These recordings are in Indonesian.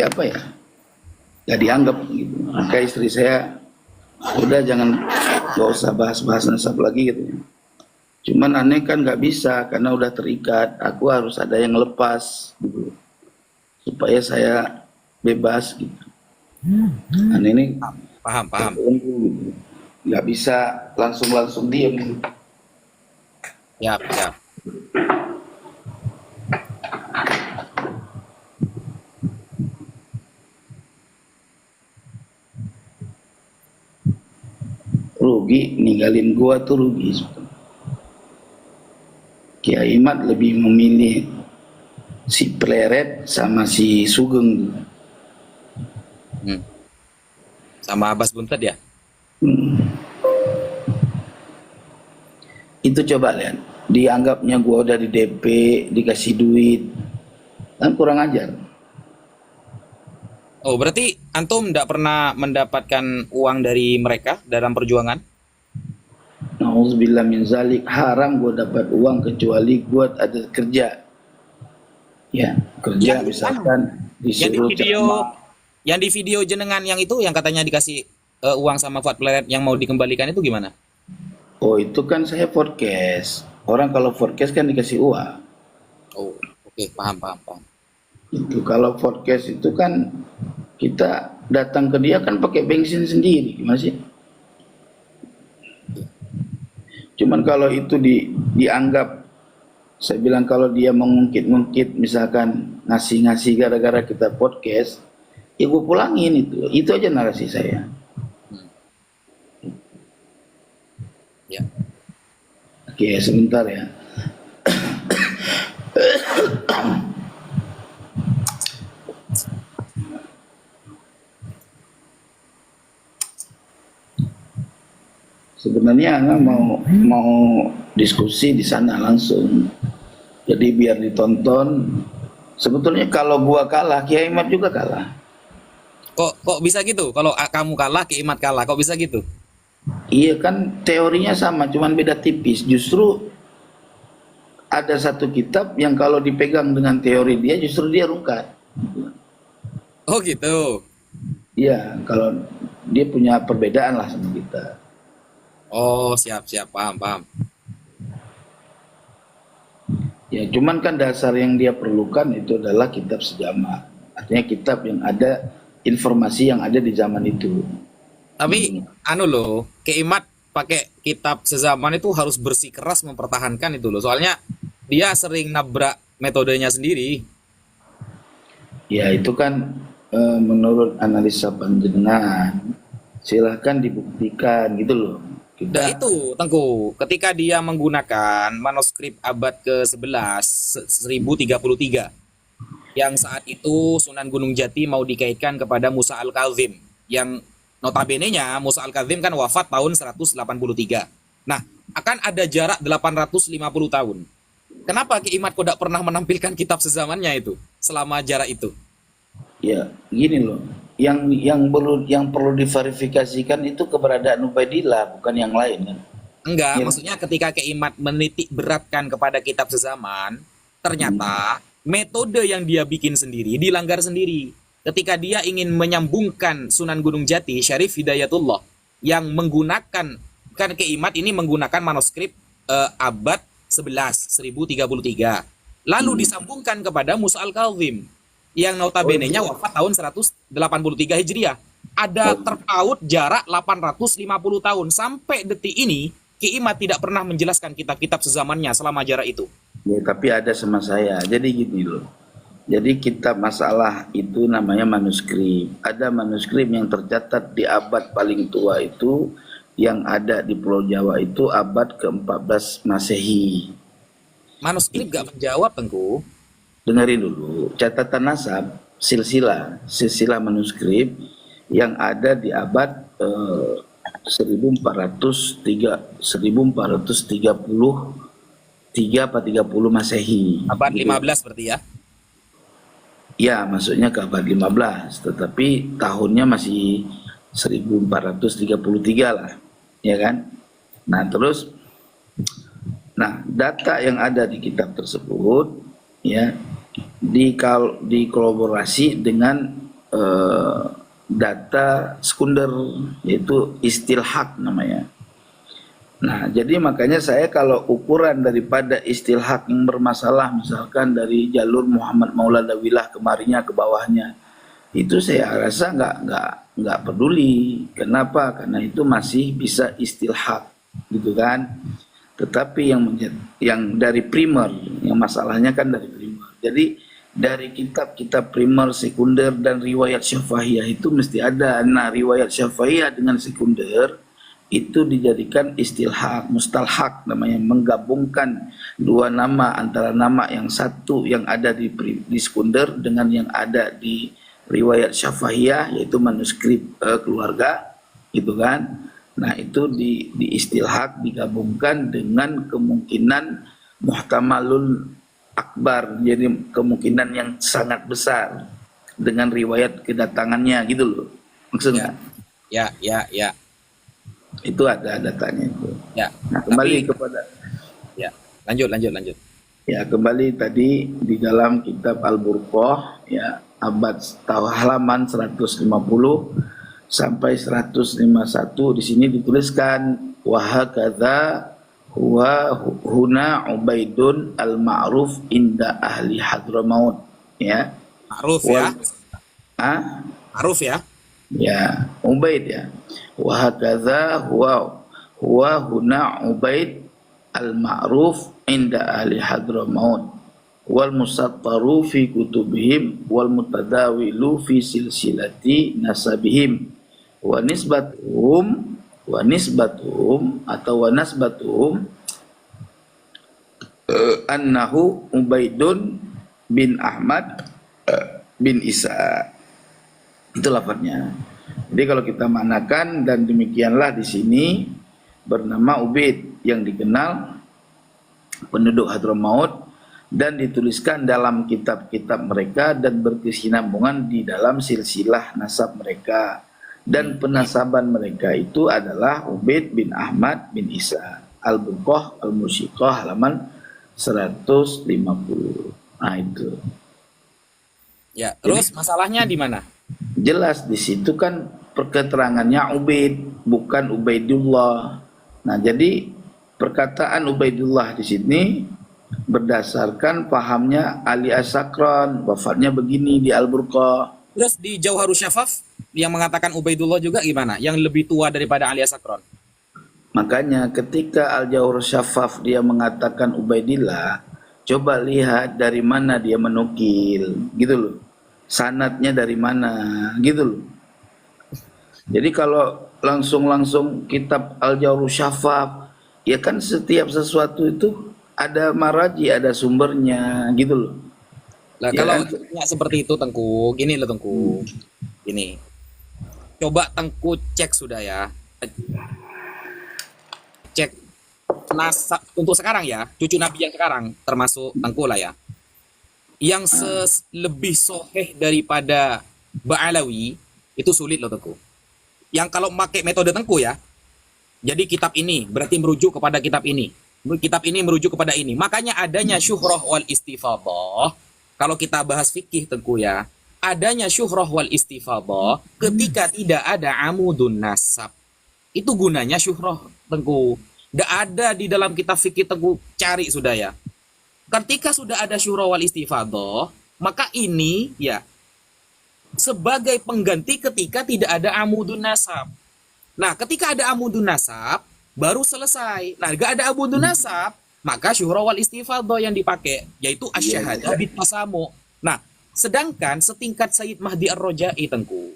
apa ya, nggak dianggap gitu. Maka istri saya udah jangan, nggak usah bahas-bahas nasab lagi gitu. Cuman aneh kan nggak bisa karena udah terikat. Aku harus ada yang lepas gitu supaya saya bebas gitu. Aneh ini Paham, paham. terganggu gitu. Nggak bisa langsung diem gitu. Siap, siap. Rugi ninggalin gua tuh rugi. Kiai Mat lebih memilih si Pleret sama si Sugeng. Hmm. Sama Abbas Buntet ya? Hmm. Itu coba lihat, dianggapnya gua udah di DP, dikasih duit, kan kurang ajar. Oh, berarti antum tidak pernah mendapatkan uang dari mereka dalam perjuangan? Nauzubillah min zalik, haram gua dapat uang kecuali gua ada kerja. Ya, kerja Yang mana? misalkan Yang di disuruh video, ceramah. yang di video jenengan yang itu, yang katanya dikasih uang sama Fuad Planet yang mau dikembalikan itu gimana? Oh, itu kan saya forecast. Orang kalau forecast kan dikasih uang. Oh, oke, paham, paham, paham. Itu kalau forecast itu kan kita datang ke dia kan pakai bensin sendiri, gimana sih? Cuman kalau itu dianggap, saya bilang kalau dia mengungkit-ungkit misalkan ngasih-ngasih gara-gara kita podcast, ya gue pulangin itu aja narasi saya. Hmm, ya. Oke, sebentar ya. Sebenarnya Ana mau diskusi di sana langsung. Jadi biar ditonton. Sebetulnya kalau gua kalah, Kiai Mat juga kalah. Kok bisa gitu? Kalau kamu kalah, Keimat kalah, kok bisa gitu? Iya kan teorinya sama, cuman beda tipis. Justru ada satu kitab yang kalau dipegang dengan teori dia justru dia rungkat. Oh gitu. Iya, kalau dia punya perbedaan lah sama kita. Oh, siap, siap, paham, paham. Ya, cuman kan dasar yang dia perlukan itu adalah kitab sejaman. Artinya kitab yang ada informasi yang ada di zaman itu. Tapi anu loh, Keimat pakai kitab sezaman itu harus bersikeras mempertahankan itu loh. Soalnya dia sering nabrak metodenya sendiri. Ya, itu kan menurut analisa panjenengan. Silahkan dibuktikan gitu loh. Nah Kita itu, Tengku, ketika dia menggunakan manuskrip abad ke-11, 1033, yang saat itu Sunan Gunung Jati mau dikaitkan kepada Musa Al-Kazim, yang notabene-nya Musa Al-Kazim kan wafat tahun 183. Nah, akan ada jarak 850 tahun. Kenapa Ki Imat kok tidak pernah menampilkan kitab sezamannya itu selama jarak itu? ya gini loh. Yang perlu diverifikasikan itu keberadaan Ubaidillah, bukan yang lain kan. Enggak, Ya. maksudnya ketika Keimat menitik beratkan kepada kitab sezaman, Hmm. ternyata metode yang dia bikin sendiri dilanggar sendiri. Ketika dia ingin menyambungkan Sunan Gunung Jati, Syarif Hidayatullah, yang menggunakan, kan Keimat ini menggunakan manuskrip abad 11, 1033. Lalu Hmm. disambungkan kepada Musa Al-Kazim, yang Oh notabene-nya iya. wafat tahun 183 Hijriah. Ada Oh, terpaut jarak 850 tahun. Sampai detik ini, Ki Imat tidak pernah menjelaskan kitab-kitab sezamannya selama jarak itu. ya, tapi ada sama saya. Jadi gini loh. Jadi kitab masalah itu namanya manuskrip. Ada manuskrip yang tercatat di abad paling tua itu yang ada di Pulau Jawa itu abad ke-14 Masehi. Manuskrip Itu gak menjawab, Tengku. dengerin dulu catatan nasab silsilah manuskrip yang ada di abad 1433 atau 30 Masehi Abad gitu. 15 berarti ya. Ya, masuknya ke abad 15, tetapi tahunnya masih 1433 lah, ya kan? Nah, data yang ada di kitab tersebut, ya, dikolaborasi dengan eh, data sekunder, yaitu istilhaq namanya. Nah, jadi makanya saya kalau ukuran daripada istilhaq yang bermasalah, misalkan dari jalur Muhammad Maulana Wilah kemarinya ke bawahnya, itu saya rasa nggak peduli. Kenapa? Karena itu masih bisa istilhaq, gitu kan. Tetapi yang dari primer, yang masalahnya kan dari primer. Jadi dari kitab-kitab primer, sekunder, dan riwayat syafahiyah itu mesti ada. Nah, riwayat syafahiyah dengan sekunder itu dijadikan istilhaq, mustalhaq namanya, menggabungkan dua nama, antara nama yang satu yang ada di sekunder dengan yang ada di riwayat syafahiyah, yaitu manuskrip keluarga, gitu kan. Nah, itu di istilhaq digabungkan dengan kemungkinan muhtamalul akbar, jadi kemungkinan yang sangat besar dengan riwayat kedatangannya, gitu loh maksudnya. Ya. Itu ada datanya itu. Ya. Nah, kembali Tapi kepada ya, lanjut. ya kembali tadi di dalam kitab Al-Burqah, ya, abad halaman 150 sampai 151, di sini dituliskan wa hakadza huwa huna Ubaidun al-ma'ruf inda ahli Hadramaut, ya. Ma'ruf ya. Ah, Ma'ruf ya. ya, Ubaid ya. Wa hakadza huwa huna Ubaid al-ma'ruf inda ahli Hadramaut wal musattaru fi kutubihim wal mutadawilu fi silsilati nasabihim wa nisbatuhum atau wa nasbatuhum annahu Ubaidun bin Ahmad bin Isa. Itu lafadznya. Jadi kalau kita manakan, dan demikianlah di sini bernama Ubaid yang dikenal penduduk Hadramaut dan dituliskan dalam kitab-kitab mereka dan berkesinambungan di dalam silsilah nasab mereka, dan penasaban mereka itu adalah Ubaid bin Ahmad bin Isa. Al-Burqah Al-Musiqah halaman 150. Nah, itu. Ya, terus masalahnya di mana? Jelas di situ kan perketerangannya Ubaid, bukan Ubaidullah. Nah, jadi perkataan Ubaidullah di sini berdasarkan pahamnya Ali As-Sakran, wafatnya begini di Al-Burqah. Terus di Jauharus Syafaf yang mengatakan Ubaidullah juga gimana? Yang lebih tua daripada Ali As-Sakran? Makanya ketika Al-Jawhar Syafaf dia mengatakan Ubaidillah, coba lihat dari mana dia menukil, gitu loh. Sanadnya dari mana, gitu loh. Jadi kalau langsung kitab Al-Jawhar Syafaf, ya kan setiap sesuatu itu ada maraji, ada sumbernya, gitu loh. Nah, Ya kalau kan? nggak seperti itu Tengku, gini loh Tengku. Gini. Coba Tengku cek sudah ya. Cek nasab untuk sekarang ya, cucu Nabi yang sekarang termasuk Tengku lah ya. Yang lebih soheh daripada Ba'alawi itu sulit loh Tengku. Yang kalau pakai metode Tengku ya, jadi kitab ini berarti merujuk kepada kitab ini. Kitab ini merujuk kepada ini. Makanya adanya syuhrah wal istifadah. Kalau kita bahas fikih Tengku ya, adanya syuhrah wal istifadah ketika tidak ada amudun nasab. Itu gunanya syuhrah Tengku. Tidak ada di dalam kitab fikih Tengku, cari sudah ya. Ketika sudah ada syuhrah wal istifadah, maka ini ya sebagai pengganti ketika tidak ada amudun nasab. Nah, ketika ada amudun nasab, baru selesai. Nah, gak ada amudun nasab, maka syuhrah wal istifadah yang dipakai, yaitu asyahadah bit tasamu. Nah, sedangkan setingkat Sayyid Mahdi Ar-Rajai Tengku,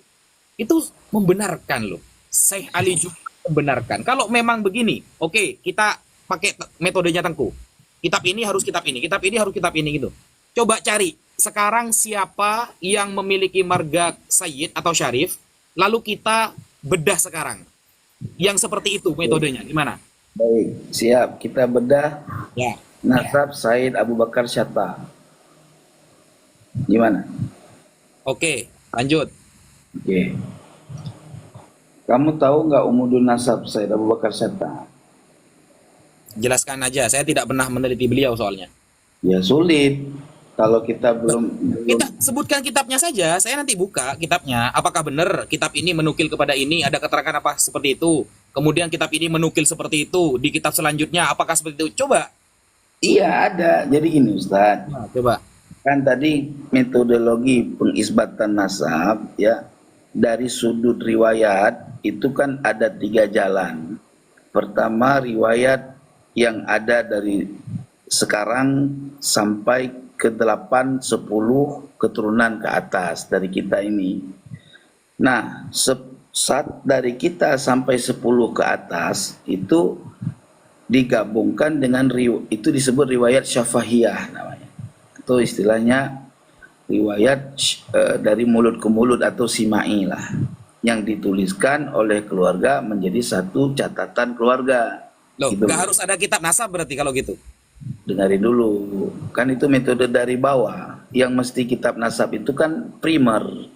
itu membenarkan loh. Syekh Ali juga membenarkan. Kalau memang begini, oke, kita pakai metodenya Tengku. Kitab ini harus kitab ini, kitab ini harus kitab ini gitu. Coba cari sekarang siapa yang memiliki marga Sayyid atau Syarif, lalu kita bedah sekarang. Yang seperti itu metodenya, gimana? Baik, siap. Kita bedah Ya. nasab Said Abu Bakar Syatta. Gimana? Oke, lanjut. Oke. Kamu tahu nggak umudun nasab Said Abu Bakar Syatta? Jelaskan aja, saya tidak pernah meneliti beliau soalnya. Ya sulit. Kalau kita belum Kita sebutkan kitabnya saja, saya nanti buka kitabnya. Apakah benar kitab ini menukil kepada ini, ada keterangan apa seperti itu. Kemudian kitab ini menukil seperti itu, di kitab selanjutnya apakah seperti itu? Coba. iya ada. Jadi ini Ustaz, Nah, coba. kan tadi metodologi pengisbatan nasab ya dari sudut riwayat itu kan ada 3 jalan. Pertama riwayat yang ada dari sekarang sampai ke 8, 10 keturunan ke atas dari kita ini. Nah, saat dari kita sampai 10 ke atas itu digabungkan dengan itu disebut riwayat syafahiyah namanya. Itu istilahnya riwayat dari mulut ke mulut atau simai lah, yang dituliskan oleh keluarga menjadi satu catatan keluarga. Loh, Gitu. nggak harus ada kitab nasab berarti kalau gitu. Dengarin dulu, kan itu metode dari bawah. Yang mesti kitab nasab itu kan primer,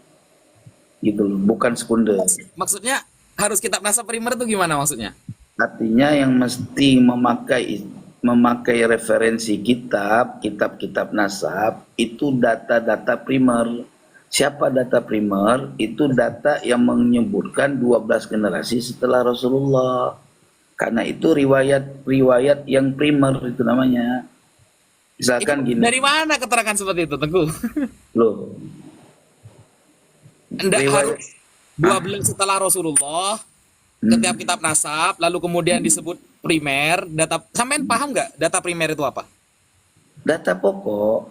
gitu loh, bukan sekunder. Maksudnya harus kitab nasab primer itu gimana maksudnya? Artinya yang mesti memakai referensi kitab nasab itu data-data primer. Siapa data primer? Itu data yang menyebutkan 12 generasi setelah Rasulullah. Karena itu riwayat yang primer itu namanya. Misalkan Itu gini, dari mana keterangan seperti itu, Tengku? loh, Anda riwayat harus 12 setelah Rasulullah, setiap kitab nasab, lalu kemudian disebut primer, data. Sampean paham nggak data primer itu apa? data pokok.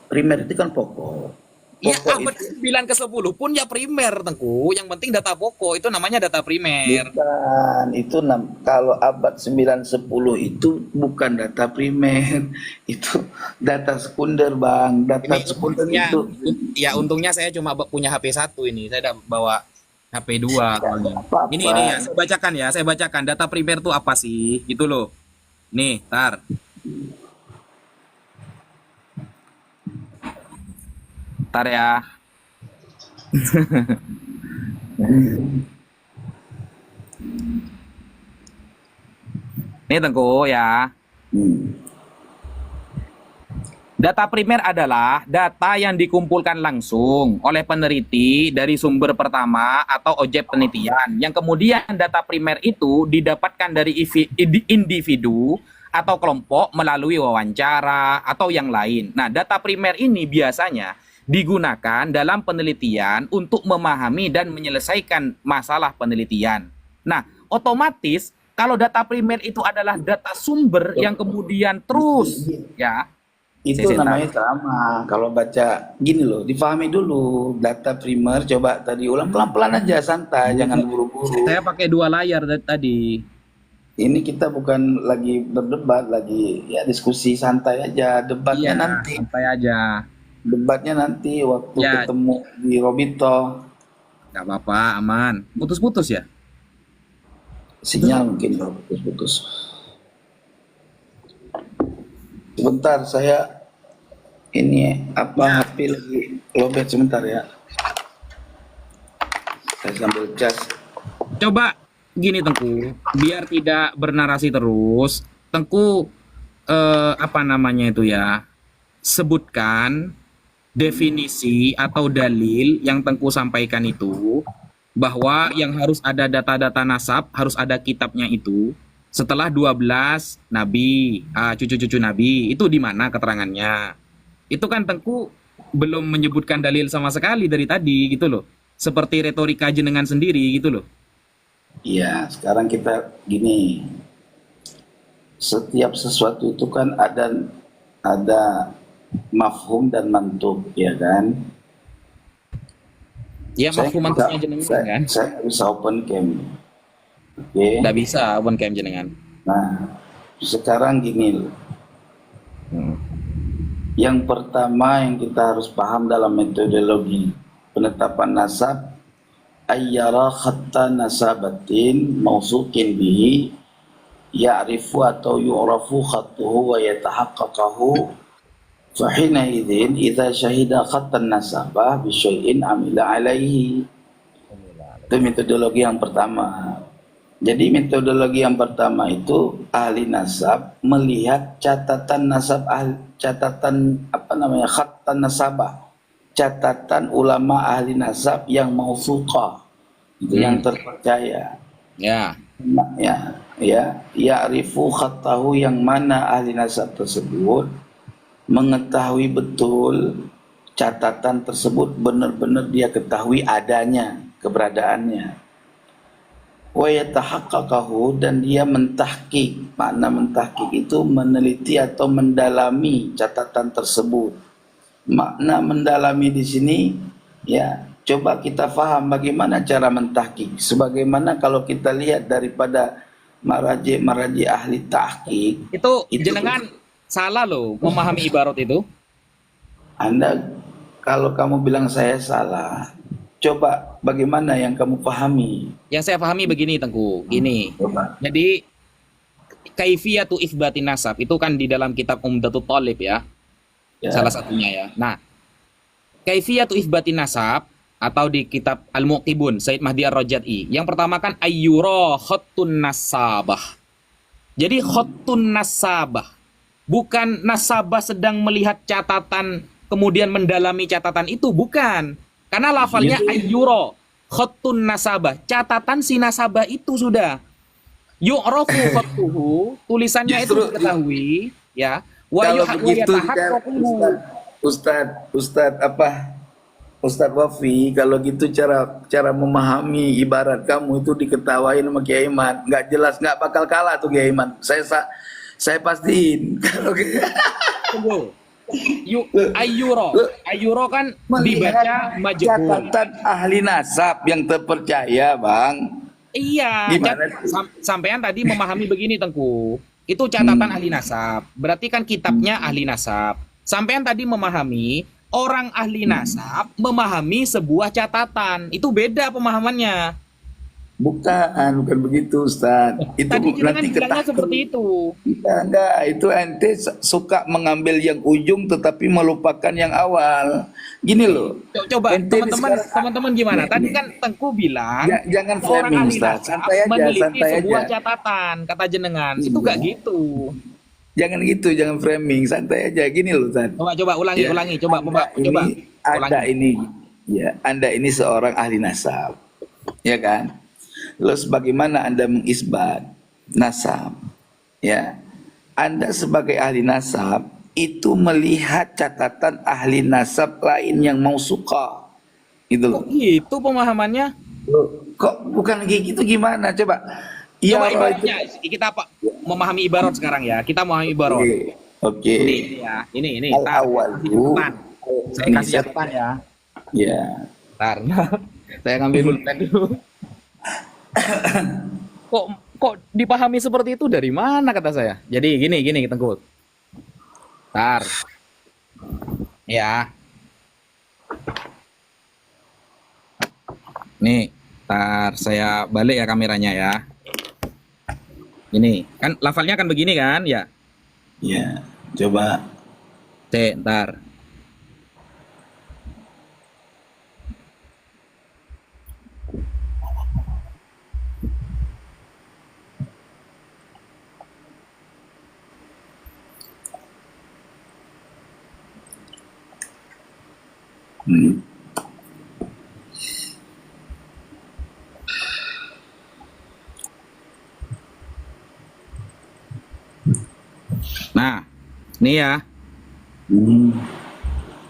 Primer itu kan pokok. Ya, Pokok abad itu ke-9 ke-10 pun ya primer, Tengku. Yang penting data pokok, itu namanya data primer. bukan, itu kalau abad 9 10 itu bukan data primer, itu data sekunder, Bang. Data Ini sekunder untungnya, itu ya untungnya saya cuma punya HP 1 ini. Saya tidak bawa HP 2 soalnya. apa-apa. Ini ya, saya bacakan data primer itu apa sih? Gitu loh. Nih, tar. Tar ya. Nih Tengku ya. Hmm. Data primer adalah data yang dikumpulkan langsung oleh peneliti dari sumber pertama atau objek penelitian. Yang kemudian data primer itu didapatkan dari individu atau kelompok melalui wawancara atau yang lain. Nah, data primer ini biasanya digunakan dalam penelitian untuk memahami dan menyelesaikan masalah penelitian. Nah, otomatis kalau data primer itu adalah data sumber yang kemudian terus ya. Itu Saya namanya sama. Kalau baca gini loh, difahami dulu data primer. Coba tadi ulang pelan-pelan aja, santai, jangan buru-buru. Saya pakai 2 layar tadi. Ini kita bukan lagi berdebat, lagi ya diskusi santai aja. Debatnya Iya, nanti. santai aja. Debatnya nanti waktu Ya. ketemu di Robito. Nggak apa-apa, aman. Putus-putus ya? Sinyal mungkin kalau putus-putus. Sebentar, saya ini HP lagi lowbat sebentar ya. Saya sambil cas. Coba gini Tengku, biar tidak bernarasi terus, Tengku apa namanya itu ya? Sebutkan definisi atau dalil yang Tengku sampaikan itu, bahwa yang harus ada data-data nasab, harus ada kitabnya itu. Setelah 12 nabi, cucu-cucu nabi, itu di mana keterangannya? Itu kan Tengku belum menyebutkan dalil sama sekali dari tadi gitu loh. Seperti retorika jenengan sendiri gitu loh. Iya, sekarang kita gini. Setiap sesuatu itu kan ada mafhum dan mantuk, ya kan? Ya mafhum mantuknya jenengan kan? Saya bisa open cam. Oke. Nggak bisa open cam jenengan. Nah, sekarang gini loh. Yang pertama yang kita harus paham dalam metodologi penetapan nasab, ayyara khatta nasabatin mausukin bihi ya'rifu atau yu'rafu khattuhu wa yatahaqqaqahu fahina idzin idza syahida khattan nasabah bi syai'in amila alaihi. Itu metodologi yang pertama. Jadi metodologi yang pertama itu ahli nasab melihat catatan nasab catatan apa namanya khattan nasabah, catatan ulama ahli nasab yang mausuqah, itu yang terpercaya. Ya. Ya'rifu khattahu, yang mana ahli nasab tersebut mengetahui betul catatan tersebut benar-benar dia ketahui adanya, keberadaannya. Wa yatahaqqaqahu, dan dia mentahqiq. Makna mentahqiq itu meneliti atau mendalami catatan tersebut. Makna mendalami di sini ya, coba kita faham bagaimana cara mentahqiq. Sebagaimana kalau kita lihat daripada maraji ahli tahqiq, Itu itu jenengan salah loh memahami ibarat itu. Anda, kalau kamu bilang saya salah, coba bagaimana yang kamu pahami? Yang saya pahami begini Tengku, gini. Coba. Jadi kaifiyatu itsbatin nasab itu kan di dalam kitab Umdatul Thalib ya, Ya. salah satunya ya. Nah, kaifiyatu itsbatin nasab atau di kitab Al-Muqtibun Said Mahdi Ar-Rajai. Yang pertama kan ayyura khattun nasabah. Jadi khattun nasabah, bukan nasabah sedang melihat catatan kemudian mendalami catatan itu, bukan. Karena lafalnya ayyura khattun nasabah, catatan si nasabah itu sudah yu'rafu khattuhu, tulisannya itu Justru- diketahui ya. Wa Kalau begitu, yatahaqqaqu. Ustadz Wafi, kalau gitu cara memahami ibarat kamu itu diketawain sama Kiai Iman, nggak jelas, nggak bakal kalah tuh Kiai Iman. Saya pastiin kalau Tunggu. Ayyuro kan dibaca melihat majhul. catatan ahli nasab yang terpercaya, Bang. Iya, Gimana? sampean tadi memahami begini Tengku. Itu catatan ahli nasab. Berarti kan kitabnya ahli nasab. Sampean tadi memahami orang ahli nasab memahami sebuah catatan. Itu beda pemahamannya. Bukan begitu, Ustaz. Itu Tadi jenengan nanti bilangnya ketah. seperti itu. Enggak, itu ente suka mengambil yang ujung tetapi melupakan yang awal. Gini loh. Coba Ente teman-teman gimana? Tadi kan Tengku bilang Jangan orang framing, ahli Ustaz. nasab Santai aja, meneliti santai sebuah aja. catatan, kata jenengan. Itu Iya. gak gitu. Jangan gitu, jangan framing, santai aja. Gini loh, Ustaz. Coba ulangi, Ya, coba Anda ulangi. ini, ya, Anda ini seorang ahli nasab, ya kan? Lalu bagaimana Anda mengisbat nasab? Ya, Anda sebagai ahli nasab itu melihat catatan ahli nasab lain yang mau suka, gitu loh. Kok gitu pemahamannya? Kok bukan kayak gitu, gimana? Coba. Ya, Coba Allah, itu. ibaratnya kita memahami ibarat sekarang ya. Kita memahami ibarat. Oke. Ini ya, ini. Al-awwal itu. Saya kasih catatan ya. Ya. Ntar. Saya ngambil pulpen dulu. Kok dipahami seperti itu dari mana kata saya? Jadi gini Tengku. Ntar. Ya. Nih, ntar saya balik ya kameranya ya. Ini kan lafalnya kan begini kan ya. Ya, coba. Ntar. Hmm. Nah, ini ya.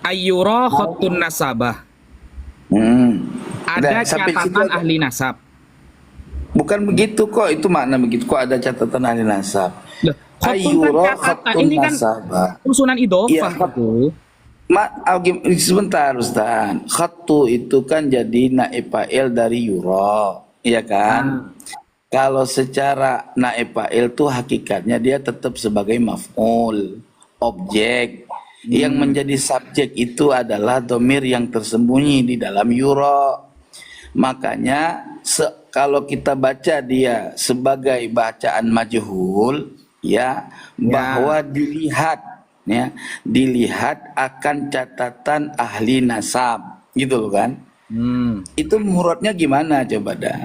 Ayyura khattun nasabah. Ada Sampai situ catatan ahli nasab. bukan begitu kok, itu makna begitu kok, ada catatan ahli nasab. Loh, khattun kan Ayyura catatan. khattun Ini kan nasabah. usunan idhofah Iya, gitu. Sebentar Ustaz. Khattu itu kan jadi naib fa'il dari yura, ya kan? Kalau secara naib fa'il tuh hakikatnya dia tetap sebagai maf'ul, objek. Yang menjadi subjek itu adalah domir yang tersembunyi di dalam yura. Makanya kalau kita baca dia sebagai bacaan majhul, ya, bahwa dilihat akan catatan ahli nasab, gitu loh kan? Itu muradnya gimana coba dah?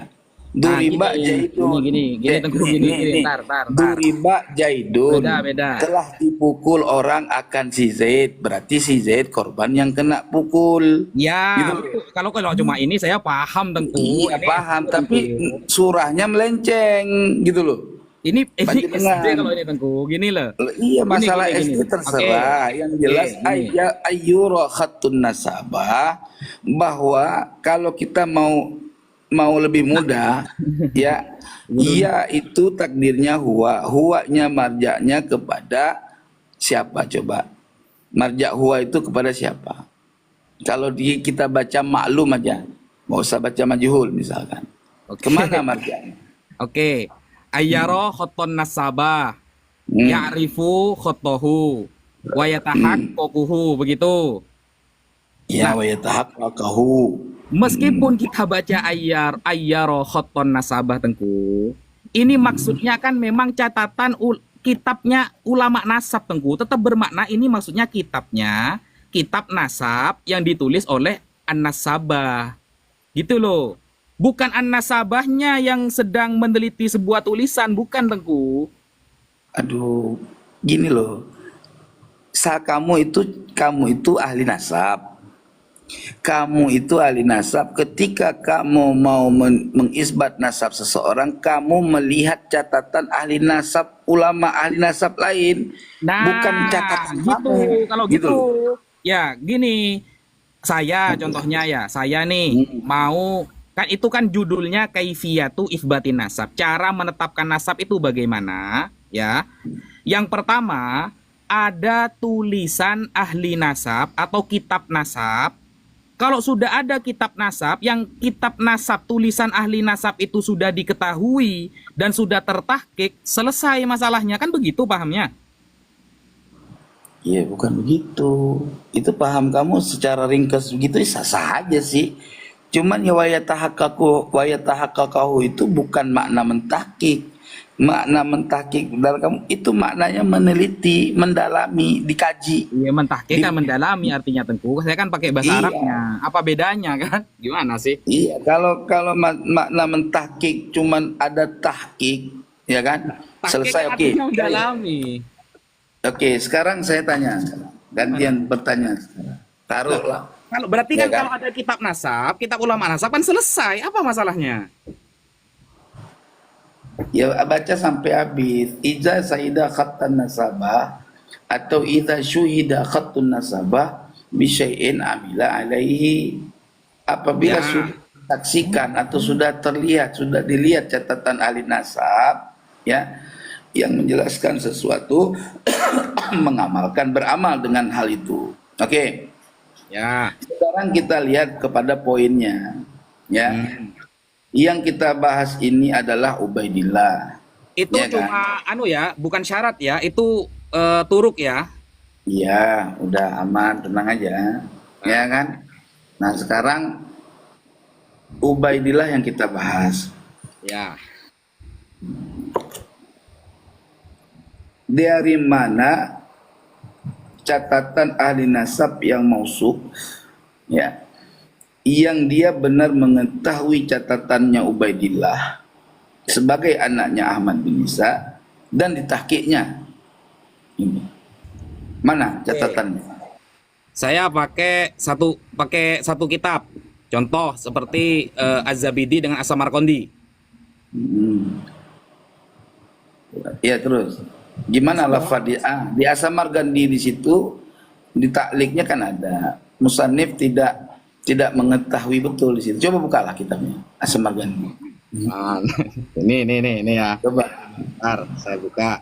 Nah, Duriba Jaidun. gini, Tengku, gini, tar. Duriba Jaidun Beda. telah dipukul orang akan si Zaid, berarti si Zaid korban yang kena pukul. Ya, Gitu loh. betul. Kalau cuma ini saya paham, Tengku. Iya Ini paham, SD, tapi Tengku. surahnya melenceng gitu loh. Ini SD Panjenengan. kalau ini, Tengku. Gini loh. Iya masalah Gini. SD Oke. terserah. Yang Oke, jelas gini. ayyura khatun nasabah, bahwa kalau kita mau lebih mudah ya, iya itu takdirnya huwanya marjaknya kepada siapa coba? Marjak huwa itu kepada siapa? Kalau kita baca maklum aja, nggak usah baca majhul misalkan. Oke. Kemana marjaknya? Oke. Ayyara khoton nasabah. Hmm. Ya'rifu khotohu. Wa yatahaqqaquhu, begitu. Ya wa yatahaqqaqahu. Meskipun kita baca ayyara khoton nasabah, Tengku. Ini maksudnya kan memang catatan kitabnya ulama nasab, Tengku. Tetap bermakna ini maksudnya kitabnya kitab nasab yang ditulis oleh an-nasabah. Gitu loh. Bukan an-nasabahnya yang sedang meneliti sebuah tulisan, bukan, Tengku. Aduh, gini loh. Kamu itu ahli nasab. Kamu itu ahli nasab. Ketika kamu mau mengisbat nasab seseorang, kamu melihat catatan ahli nasab, ulama ahli nasab lain, bukan catatan gitu. kamu. Kalau Gitu gitu, loh. ya gini. Saya contohnya ya, saya nih mau kan itu kan judulnya kaifiyatu ifbatin nasab. Cara menetapkan nasab itu bagaimana, ya? Yang pertama, ada tulisan ahli nasab atau kitab nasab. Kalau sudah ada kitab nasab, yang kitab nasab, tulisan ahli nasab itu sudah diketahui dan sudah tertahqiq, selesai masalahnya. Kan begitu pahamnya? Iya, bukan begitu. Itu paham kamu secara ringkas begitu sah-sah aja sih. Cuman ya wayatahaqqaqahu itu bukan makna mentakik. Makna mentakik dalam kamu itu maknanya meneliti, mendalami, dikaji. Iya, mentahqiq kan mendalami artinya, Tengku. Saya kan pakai bahasa Iya. Arabnya. Apa bedanya kan? Gimana sih? Iya, kalau makna mentahkik cuman ada tahkik, ya kan? Tahqiq Selesai, kan oke. artinya mendalami. Oke, sekarang saya tanya. Gantian bertanya. Taruhlah. Kalau berarti Ya kan kan? kalau ada kitab nasab, kitab ulama nasab kan selesai. Apa masalahnya? Ya baca sampai habis. Iza saida khattan nasabah atau iza syuhida khattun nasabah bisyai'in amila alaihi. Apabila Ya. sudah saksikan atau sudah terlihat, sudah dilihat catatan ahli nasab, ya, yang menjelaskan sesuatu, mengamalkan, beramal dengan hal itu. Oke. Ya. Sekarang kita lihat kepada poinnya, ya. Yang kita bahas ini adalah Ubaidillah. Itu Ya kan? cuma ya, bukan syarat ya. Itu turuk ya. Iya, udah aman, tenang aja, ya kan? Nah sekarang Ubaidillah yang kita bahas. Ya. Dari mana catatan ahli nasab yang mausuf, ya, yang dia benar mengetahui catatannya Ubaidillah sebagai anaknya Ahmad bin Isa dan ditahqiqnya. Ini mana catatannya? Saya pakai satu kitab. Contoh seperti Az-Zabidi dengan As-Samarqandi. Ya terus. Gimana lafaz di As-Samarqandi di situ di takliknya kan ada. Musannif tidak mengetahui betul di situ. Coba bukalah kitabnya As-Samarqandi. Nah, ini ya. Coba. Bentar, saya buka.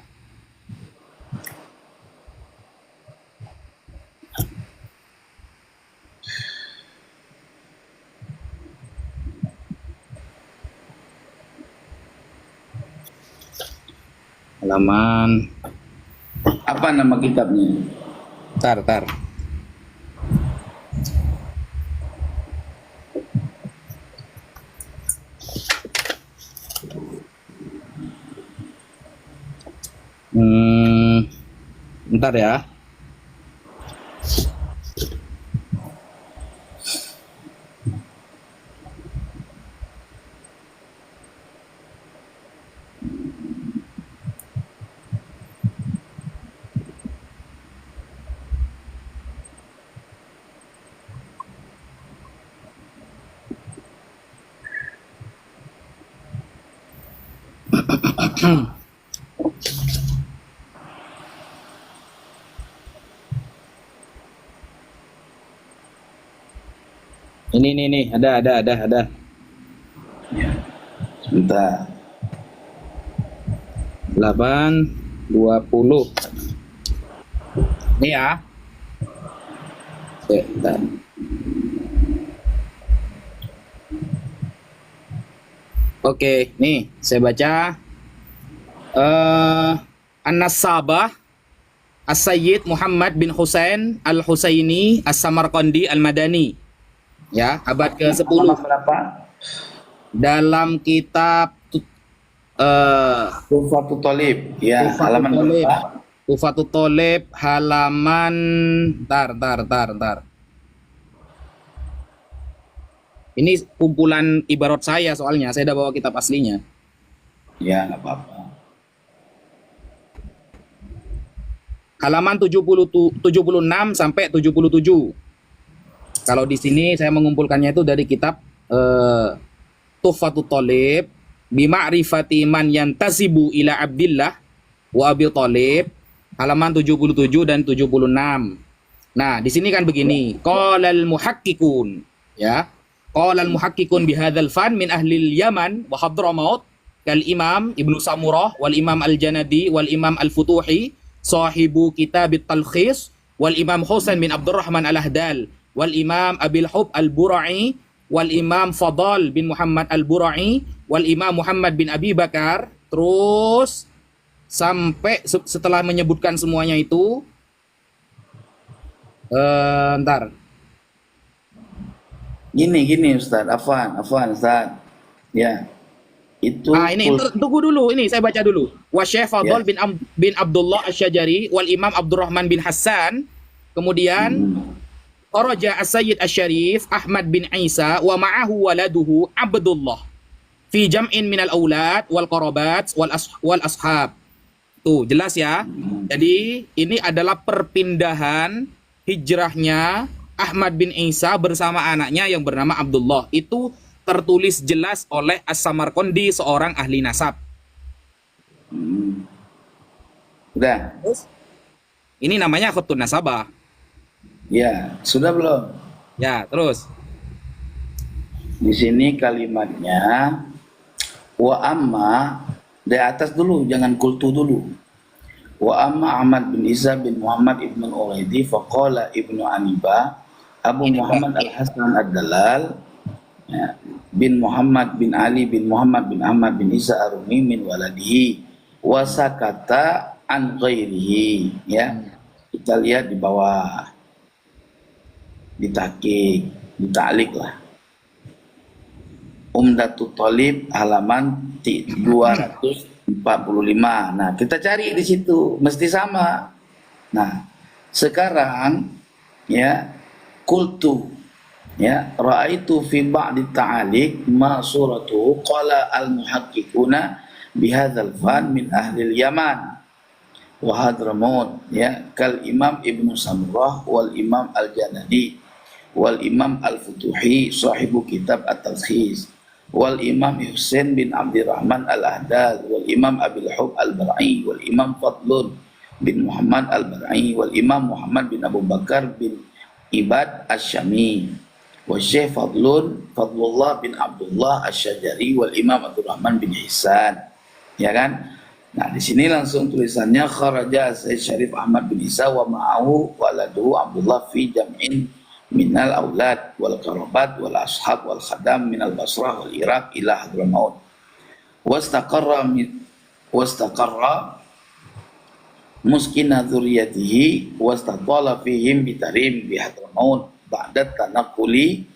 Halaman. Apa nama kitabnya? Tar. Bentar ya. Ini nih, ada. Ya, sebentar. 8:20. Ini ya. Sebentar. Oke, nih saya baca. An-Nasabah As-Sayyid Muhammad bin Husain Al-Husaini As-Samarqandi Al-Madani. Ya, abad ke-10. Halaman berapa? Dalam kitab Tuhfatul Thalib. Ya, Tufatul halaman Thalib. berapa? Tufatul Thalib halaman tar. Ini kumpulan ibarat saya soalnya, saya udah bawa kitab aslinya. Ya, nggak apa-apa. Halaman 76 sampai 77. Kalau di sini saya mengumpulkannya itu dari kitab Tuhfatul Thalib bima'rifati man yantasibu ila Abdillah wa Abi Thalib, halaman 77 dan 76. Nah, di sini kan begini, qalal muhaqqiqun, ya. Qalal muhaqqiqun bihadzal fan min ahli Yaman wa Hadramaut kal Imam Ibnu Samurah wal Imam Al-Janadi wal Imam Al-Futuhi sahibu kitab at-Talkhis wal Imam Husain bin Abdurrahman Al-Ahdal wal Imam Abil Hub Al-Bura'i wal Imam Fadal bin Muhammad Al-Bura'i wal Imam Muhammad bin Abi Bakar, terus sampai setelah menyebutkan semuanya itu ntar Gini Ustaz, Afwan Ustaz. Ya, itu ini tunggu dulu, ini saya baca dulu. Wa Syekh Fadl Ya. bin Abdullah Asy-Syajari wal Imam Abdurrahman bin Hassan. Kemudian Kharaja As-Sayyid Asy-Syarif Ahmad bin Isa wa ma'ahu waladuhu Abdullah fi jam'in minal aulad wal qarabat wal ashab. Tuh, jelas ya. Jadi ini adalah perpindahan hijrahnya Ahmad bin Isa bersama anaknya yang bernama Abdullah. Itu tertulis jelas oleh As-Samarqandi, seorang ahli nasab. Udah. Ini namanya khutun nasabah. Ya, sudah belum? Ya, terus. Di sini kalimatnya wa amma, dari atas dulu, jangan kultu dulu. Wa amma Ahmad bin Isa bin Muhammad ibn Uwaidi faqala ibnu Aniba Abu Muhammad Al-Hasan Ad-Dalal, ya, bin Muhammad bin Ali bin Muhammad bin Ahmad bin Isa Arumi min waladihi wasakata an ghairihi. Ya, kita lihat di bawah, ditakik, ditalik lah. Umdatul Thalib halaman 245. Nah, kita cari di situ, mesti sama. Nah, sekarang ya, kultu, ya, raaitu fi ba'di ta'alik ma suratuhu qala al-muhaqqiquna bihadzal fan min ahli al-Yaman wa Hadramaut, ya, kal Imam Ibnu Samurah wal Imam Al-Janadi wal Imam Al-Futuhi sahibu kitab At-Talkhis wal Imam Husain bin Abdurrahman Al-Ahdal wal Imam Abil Hub Al-Bara'i wal Imam Fadlun bin Muhammad Al-Bara'i wal Imam Muhammad bin Abu Bakar bin Ibad Asy-Syami wa Syekh Fadlullah bin Abdullah Asy-Syajari wal Imam Abdurrahman bin Ihsan. Ya kan? Nah, di sini langsung tulisannya kharaja Sayyid Syarif Ahmad bin Isa wa ma'ahu waladuhu Abdullah fi jam'in minal aulad wal qarabat wal ashab wal khadam minal Basrah wal Iraq ila Hadramaut. Wastaqarra muskina dzurriyyatihi wastatala fihim bitarim bi Hadramaut ba'da tanaquli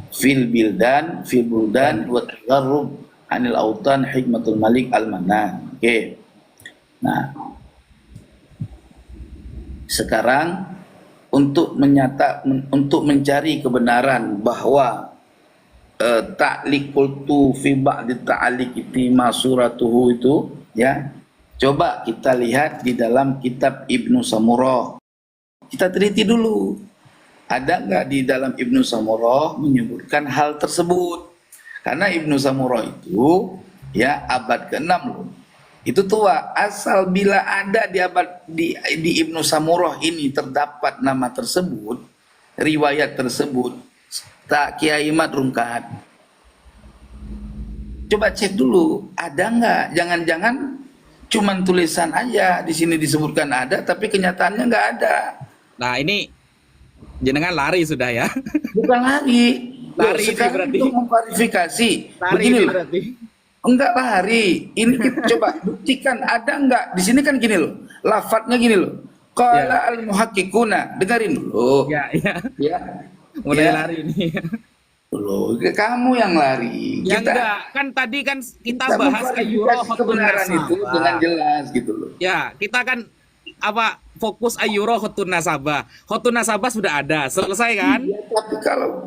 fil buldan wa tagarrub anil autan hikmatul malik al-manan. Oke. Nah, sekarang untuk mencari kebenaran bahwa ta'liq qultu fi ba'di ta'liq masuratuhu itu, ya, coba kita lihat di dalam kitab Ibnu Samurah. Kita teliti dulu, ada nggak di dalam Ibnu Samurah menyebutkan hal tersebut. Karena Ibnu Samurah itu ya abad ke-6 loh. Itu tua. Asal bila ada di abad di Ibnu Samurah ini terdapat nama tersebut, riwayat tersebut, tak Kiai Mat rungkat. Coba cek dulu, ada nggak? Jangan-jangan cuman tulisan aja di sini disebutkan ada, tapi kenyataannya nggak ada. Nah, ini jenengan lari sudah ya. Bukan lari. Lari ini Sekarang berarti. untuk memverifikasi. Lari Begini ini loh. berarti. Enggak lari. Ini kita coba buktikan ada enggak. Di sini kan gini loh. Lafadznya gini loh. Qala al-muhaqqiquna. Dengerin dulu. Ya, ya. Ya. Mulai Ya. lari ini. Loh, kamu yang lari. Ya enggak, kan tadi kan kita bahas ayyuroh memverifikasi kebenaran itu nasabah. dengan jelas gitu loh. Ya, kita kan apa fokus ayyuroh nasabah. Khotun nasabah sudah ada, selesai kan? Ya, tapi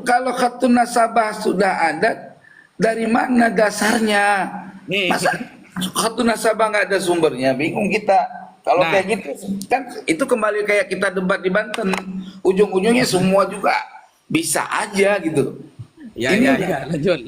kalau khatun nasabah sudah ada, dari mana dasarnya? Nih. Masa khatun nasabah nggak ada sumbernya? Bingung kita. Kalau Nah. kayak gitu kan itu kembali kayak kita debat di Banten. Ujung-ujungnya semua juga bisa aja gitu. Ya, Ini ya, lanjut.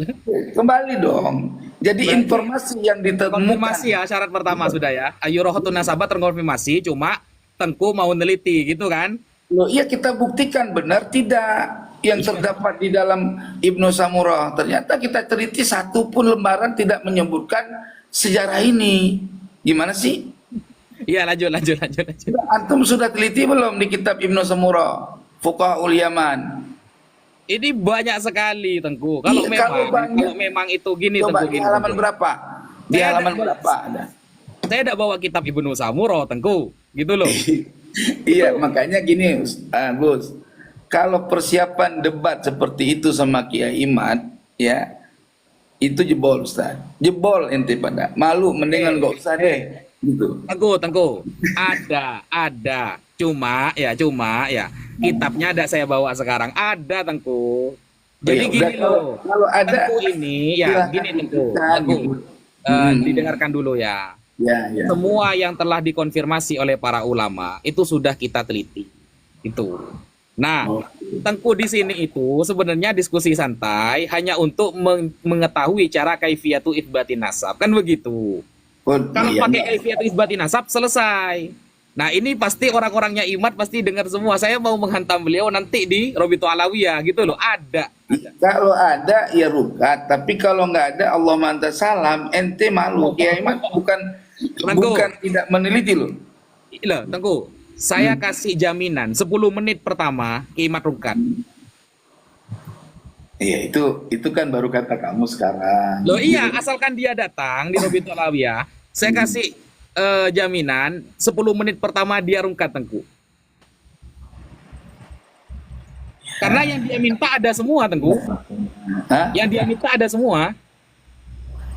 kembali dong. Jadi Berarti informasi yang ditemukan. Konfirmasi ya, syarat pertama sudah ya. Ayyuroh nasabah terkonfirmasi, cuma Tengku mau neliti gitu kan? Loh, iya kita buktikan benar tidak yang terdapat di dalam Ibnu Samurah. Ternyata kita teliti satu pun lembaran tidak menyebutkan sejarah ini. Gimana sih? Iya, lanjut. Antum sudah teliti belum di kitab Ibnu Samurah? Fuqahaul Yaman. Ini banyak sekali Tengku. Kalau Iya, kalau memang banyak. memang itu gini Coba Tengku di gini. halaman Tengku. berapa? Di Saya halaman ada- berapa ada? Saya tidak bawa kitab Ibnu Samurah Tengku, gitu loh. Iya, makanya gini, Gus. Kalau persiapan debat seperti itu sama Kiai Imad, ya, itu jebol, Ustaz. Jebol ente pada. Malu, mendingan nggak usah deh. Gitu. Tengku. Ada. Cuma ya, kitabnya ada saya bawa sekarang. Ada Tengku. Jadi Ya, gini udah, loh. kalau ada, Tengku ini ya, silakan gini Tengku. diberikan, gitu. Didengarkan dulu ya. Ya, ya. Semua yang telah dikonfirmasi oleh para ulama itu sudah kita teliti. Itu. Nah, Oh. Tengku di sini itu sebenarnya diskusi santai hanya untuk mengetahui cara kaifiyatu itsbatin nasab. Kan begitu. Oh, Kalau iya, pakai Mbak. kaifiyatu itsbatin nasab selesai. Nah, ini pasti orang-orangnya Imat pasti dengar semua. Saya mau menghantam beliau nanti di Robito Alawiyah gitu loh. Ada. Kalau ada ya rukat, tapi kalau nggak ada Allah manta salam, ente malu. Kiai Imad Tengku. bukan tidak meneliti loh. Loh, Tengku, saya kasih jaminan 10 menit pertama Imat Rukat. Iya, itu kan baru kata kamu sekarang. Loh iya, asalkan dia datang di Robito Alawiyah, saya kasih jaminan 10 menit pertama dia rungkat Tengku. Karena yang dia minta ada semua Tengku. Hah? Yang dia minta ada semua.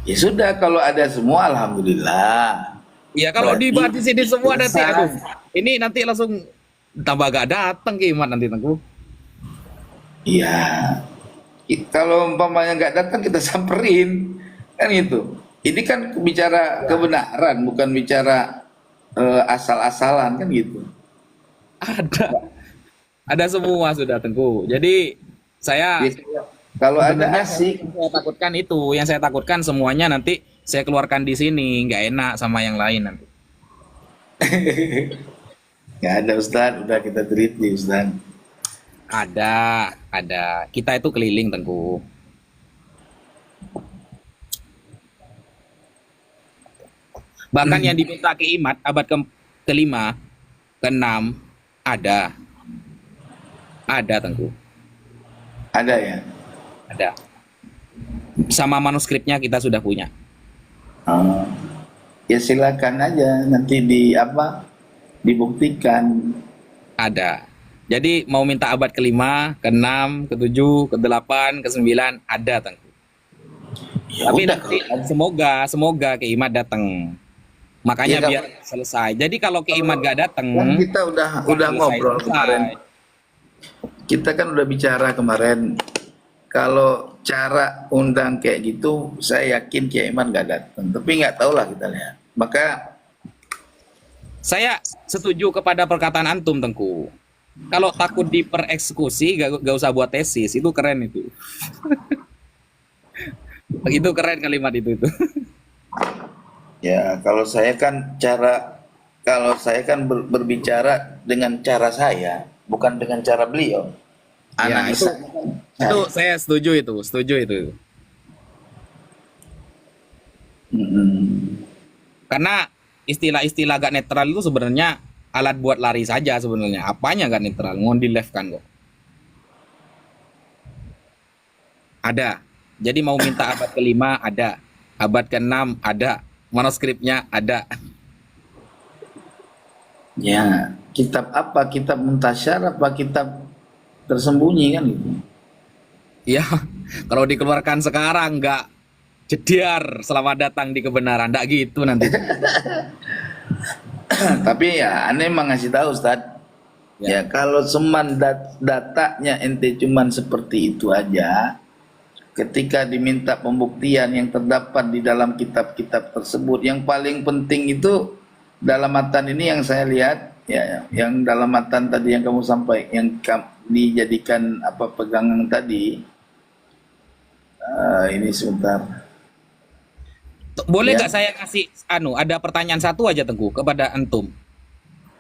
Ya sudah, kalau ada semua alhamdulillah. Ya kalau Berarti dibahas di sini semua nanti selesai. aduh. Ini nanti langsung tambah gak datang ke Iman nanti Tengku. Iya. Kalau umpamanya nggak datang kita samperin, kan itu. Ini kan bicara kebenaran, bukan bicara asal-asalan, kan gitu. Ada semua sudah Tengku. Jadi saya Biasanya kalau ada sebenarnya asik, yang saya takutkan itu, yang saya takutkan semuanya nanti saya keluarkan di sini, nggak enak sama yang lain nanti. nggak ada Ustadz, udah kita teliti Ustadz. Ada. Kita itu keliling Tengku. Bahkan yang diminta ke Imat abad kelima, keenam, ada. Ada Tengku, Ada ya. ada. Sama manuskripnya kita sudah punya. Oh. Ya silakan aja nanti dibuktikan. Ada. Jadi mau minta abad kelima, keenam, ketujuh, kedelapan, kesembilan, ada Tengku. Ya Tapi udah, nanti semoga ke Imat datang. Makanya Ya, biar selesai. Jadi kalau ke Imat gak datang, kan kita udah ngobrol selesai. kemarin. Kita kan udah bicara kemarin. Kalau cara undang kayak gitu, saya yakin Kiai Iman nggak datang. Tapi nggak tahu lah, kita lihat. Maka Saya setuju kepada perkataan antum Tengku. Kalau takut dipereksekusi, gak usah buat tesis. Itu keren itu. Itu keren kalimat itu. Ya, kalau saya kan berbicara dengan cara saya, bukan dengan cara beliau. Ya, itu Analisa kan itu saya. saya setuju itu. Mm-mm. Karena istilah-istilah gak netral itu sebenarnya alat buat lari saja sebenarnya. Apanya gak netral? Ngondi left kan kok. Ada. Jadi mau minta abad kelima ada. Abad keenam ada. Manuskripnya ada. Ya, kitab apa? Kitab muntasyar apa kitab tersembunyi kan gitu. Ya, kalau dikeluarkan sekarang nggak jediar selamat datang di kebenaran. Nggak gitu nanti. Tapi ya aneh emang ngasih tahu Ustaz. Ya Ya. kalau cuman datanya ente cuman seperti itu aja, ketika diminta pembuktian yang terdapat di dalam kitab-kitab tersebut, yang paling penting itu dalam matan ini yang saya lihat, ya, yang dalam matan tadi yang kamu sampaikan, yang dijadikan apa pegangan tadi, ini sebentar, Boleh ya, nggak saya kasih ada pertanyaan satu aja Tengku kepada antum.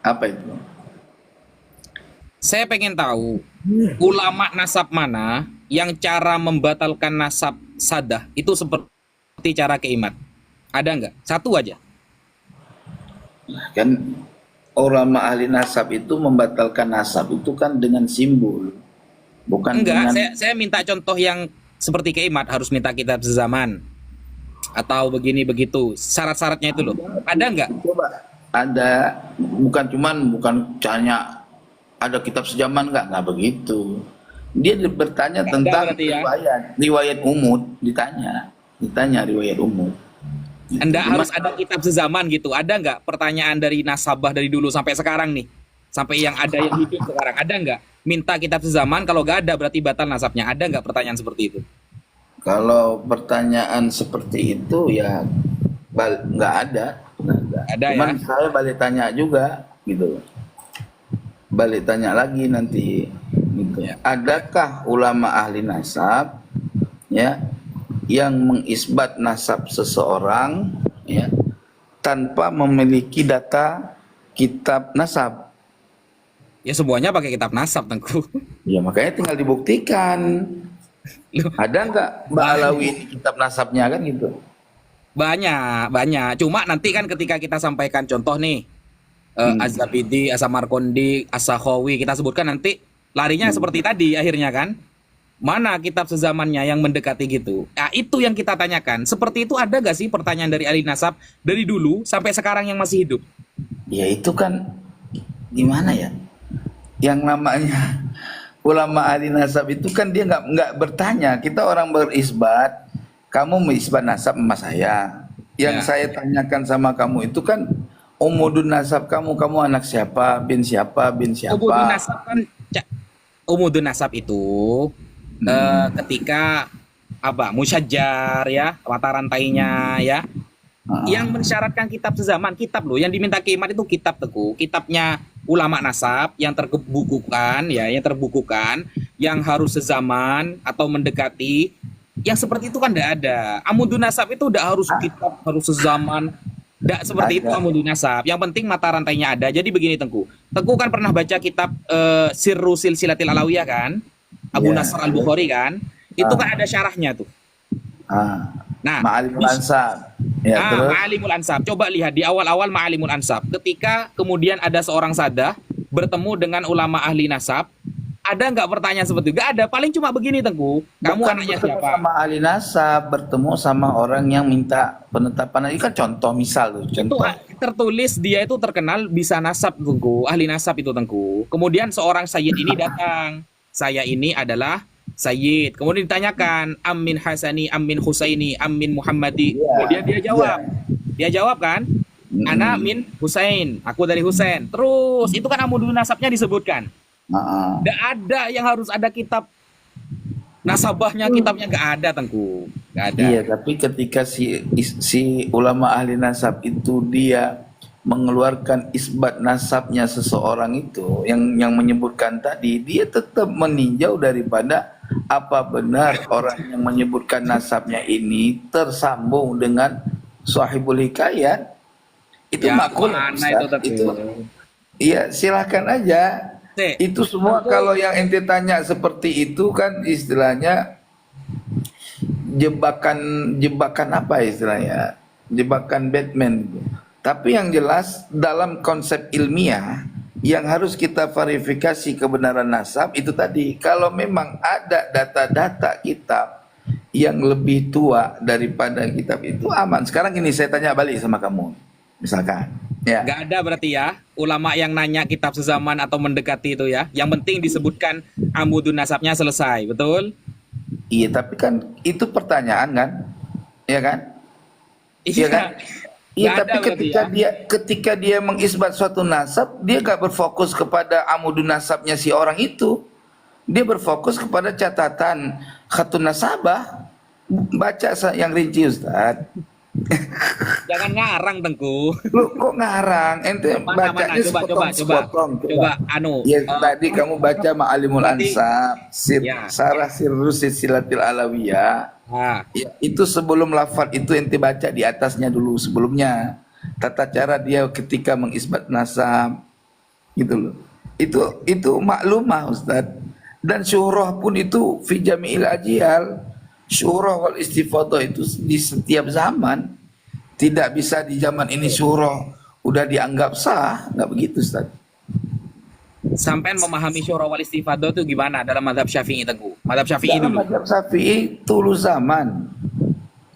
apa itu? Saya pengen tahu ulama nasab mana yang cara membatalkan nasab sadah itu seperti cara keimat. Ada nggak? Satu aja. Kan ulama ahli nasab itu membatalkan nasab itu kan dengan simbol, bukan Enggak, dengan. saya minta contoh yang seperti keimat harus minta kitab sezaman atau begini begitu. Syarat-syaratnya itu loh. Ada nggak? Coba ada, bukan tanya ada kitab sejaman nggak begitu. Dia bertanya Nggak ada tentang berarti ya. riwayat umud, ditanya riwayat umud. Anda Cuma harus ada kitab sezaman gitu. Ada nggak pertanyaan dari nasabah dari dulu sampai sekarang nih? Sampai yang ada yang hidup sekarang. Ada nggak? Minta kitab sezaman, kalau nggak ada berarti batal nasabnya. Ada nggak pertanyaan seperti itu? kalau pertanyaan seperti itu ya nggak ada, nggak ada. Ada ya. Cuman saya balik tanya juga gitu, balik tanya lagi nanti gitu. Ya. Adakah ulama ahli nasab ya yang mengisbat nasab seseorang ya tanpa memiliki data kitab nasab? Ya semuanya pakai kitab nasab Tengku. Ya makanya tinggal dibuktikan. Loh, Ada nggak Mbak Alawi ini kitab nasabnya kan gitu? banyak. Cuma nanti kan ketika kita sampaikan contoh nih, Az-Zabidi, As-Samarqandi, As-Sakhawi, kita sebutkan nanti larinya seperti tadi akhirnya kan. Mana kitab sezamannya yang mendekati gitu? Nah, itu yang kita tanyakan. Seperti itu ada gak sih pertanyaan dari ahli nasab dari dulu sampai sekarang yang masih hidup? Ya itu kan gimana ya? Yang namanya ulama ahli nasab itu kan dia nggak bertanya. Kita orang berisbat, kamu mengisbat nasab sama saya. Yang Ya. saya tanyakan sama kamu itu kan umudun nasab kamu anak siapa, bin siapa, bin Umudun siapa. nasab kan Umudun nasab itu ketika apa? Musyajjar ya, mata rantainya ya. Yang Ah, mensyaratkan kitab sezaman, kitab loh. Yang diminta kiamat itu kitab Teguh. Kitabnya ulama nasab yang terbukukan ya, yang terbukukan, yang harus sezaman atau mendekati. Yang seperti itu kan tidak ada. Amudun nasab itu udah harus kitab, harus sezaman. Tidak seperti itu ada. Amudun nasab. Yang penting mata rantainya ada. Jadi begini Tengku. Tengku kan pernah baca kitab Sirru Silsilatil Alawiyah kan? Abu Ya. Nasr Al-Bukhari kan? Itu Ah, kan ada syarahnya tuh. ah. Nah, Ma'alimul di Ansab. Ya, terus Ma'alimul Ansab. Coba lihat di awal-awal Ma'alimul Ansab. Ketika kemudian ada seorang sadah bertemu dengan ulama ahli nasab, ada nggak pertanyaan seperti itu? Nggak ada. Paling cuma begini Tengku. Kamu bukan anaknya bertemu siapa? sama ahli nasab, bertemu sama orang yang minta penetapan. Ini kan contoh misal tuh, Itu contoh. tertulis dia itu terkenal bisa nasab Tengku. Ahli nasab itu Tengku. Kemudian seorang sayyid ini datang. Saya ini adalah sayyid. Kemudian ditanyakan, Amin Hasani, Amin Husaini, Amin Muhammadi. Iya, Kemudian dia jawab. iya. Dia jawab kan? Ana Mm-mm. min Husain, aku dari Husain. Terus itu kan amudun nasabnya disebutkan. Ah, Tidak ada yang harus ada kitab nasabahnya, kitabnya nggak ada Tengku. Nggak ada. iya, tapi ketika si ulama ahli nasab itu dia mengeluarkan isbat nasabnya seseorang itu yang menyebutkan tadi, dia tetap meninjau daripada apa benar orang yang menyebutkan nasabnya ini tersambung dengan sahibul hikayat? Itu Ya, makul, mana Ustaz. itu Teguh? Itu iya, silahkan aja. Sik, Itu semua kalau yang ente tanya seperti itu kan istilahnya jebakan jebakan apa istilahnya? Jebakan Batman gitu. Tapi yang jelas dalam konsep ilmiah yang harus kita verifikasi kebenaran nasab itu tadi, kalau memang ada data-data kitab yang lebih tua daripada kitab itu aman. Sekarang ini saya tanya balik sama kamu. Misalkan, ya. nggak ada berarti ya ulama yang nanya kitab sezaman atau mendekati itu ya. Yang penting disebutkan amudun nasabnya selesai, betul? Iya, tapi kan itu pertanyaan kan? Ya kan? Iya kan? Iya, Nggak tapi ada berarti ya. ketika dia mengisbat suatu nasab, dia gak berfokus kepada amudun nasabnya si orang itu. Dia berfokus kepada catatan khatun nasabah. Baca yang rinci, Ustaz. Jangan ngarang Tengku. Lu kok ngarang? Ente Mana bacanya sepotong-sepotong. coba anu. Ya, tadi kamu baca Ma'alimul berarti- Ansab, Ya. Sarah Sirrus Silatil Alawiyah. Ah, Ya, itu sebelum lafal itu ente baca di atasnya dulu sebelumnya. Tata cara dia ketika mengisbat nasab gitu loh. Itu maklumah Ustaz. Dan syuhrah pun itu fi jami'il ajyal. Syuhrah wal istifadah itu di setiap zaman. Tidak bisa di zaman ini syuhrah udah dianggap sah, nggak begitu Ustaz. sampean memahami syura wal istifadah itu gimana dalam mazhab Syafi'i Tengku? Mazhab Syafi'i Dalam dulu. mazhab Syafi'i tulu zaman.